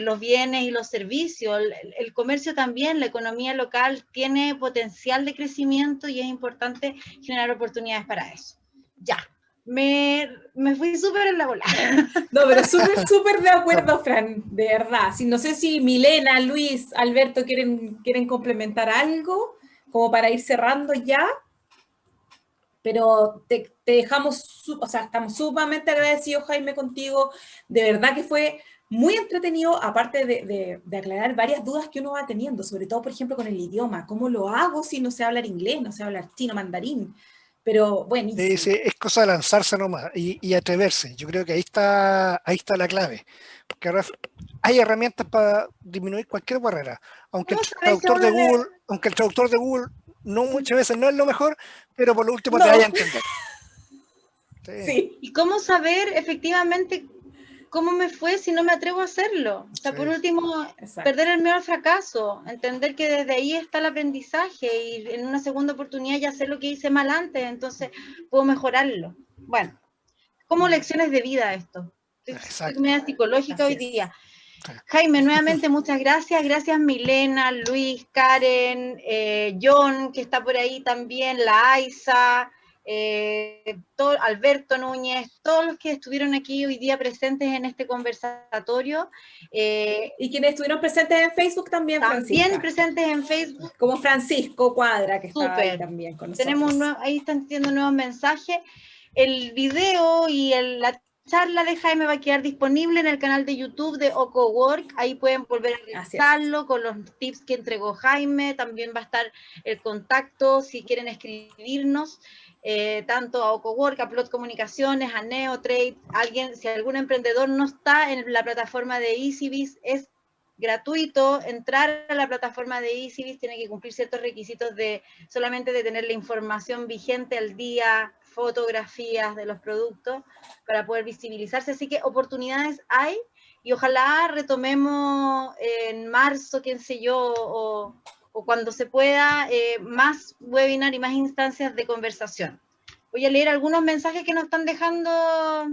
los bienes y los servicios, el comercio también, la economía local tiene potencial de crecimiento y es importante generar oportunidades para eso. Ya, me fui súper en la bola. No, pero súper de acuerdo, Fran, de verdad. No sé si Milena, Luis, Alberto quieren complementar algo como para ir cerrando ya, pero te dejamos, o sea, estamos sumamente agradecidos, Jaime, contigo. De verdad que fue muy entretenido, aparte de aclarar varias dudas que uno va teniendo, sobre todo, por ejemplo, con el idioma. ¿Cómo lo hago si no sé hablar inglés, no sé hablar chino, mandarín? Pero buenísimo. Es cosa de lanzarse nomás y atreverse. Yo creo que ahí está la clave. Porque ahora hay herramientas para disminuir cualquier barrera. ¿Cómo sabes que uno Aunque el traductor de Google no muchas veces no es lo mejor, pero por lo último te No. vaya a entender. Sí. ¿Y cómo saber efectivamente cómo me fue si no me atrevo a hacerlo? O sea, Sí. por último, Exacto. perder el miedo al fracaso, entender que desde ahí está el aprendizaje y en una segunda oportunidad ya sé lo que hice mal antes, entonces puedo mejorarlo. Bueno, como lecciones de vida esto. Estoy Exacto. media psicológica Así hoy día. Jaime, nuevamente muchas gracias. Gracias Milena, Luis, Karen, John, que está por ahí también, la Aiza, Alberto Núñez, todos los que estuvieron aquí hoy día presentes en este conversatorio. Y quienes estuvieron presentes en Facebook también, También Francisca. Presentes en Facebook. Como Francisco Cuadra, que está ahí también con nosotros. Ahí están haciendo nuevos mensajes. El video y la charla de Jaime va a quedar disponible en el canal de YouTube de OcoWork. Ahí pueden volver a revisarlo con los tips que entregó Jaime. También va a estar el contacto si quieren escribirnos, tanto a OcoWork, a Plot Comunicaciones, a Neotrade. Si algún emprendedor no está en la plataforma de EasyBiz, es gratuito entrar a la plataforma de EasyBiz, tiene que cumplir ciertos requisitos solamente de tener la información vigente al día, fotografías de los productos para poder visibilizarse, así que oportunidades hay y ojalá retomemos en marzo, quién sé yo, o cuando se pueda, más webinar y más instancias de conversación. Voy a leer algunos mensajes que nos están dejando.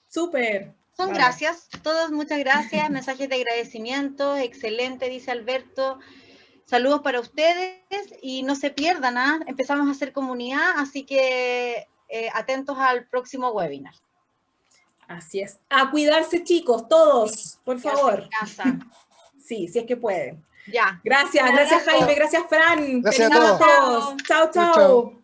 Súper. Son gracias, todos muchas gracias, mensajes de agradecimiento, excelente, dice Alberto. Saludos para ustedes y no se pierdan, empezamos a hacer comunidad, así que atentos al próximo webinar. Así es. A cuidarse, chicos, todos, por favor. Sí, si es que pueden. Ya. Gracias Jaime, gracias Fran. Gracias a todos. Chao, chao.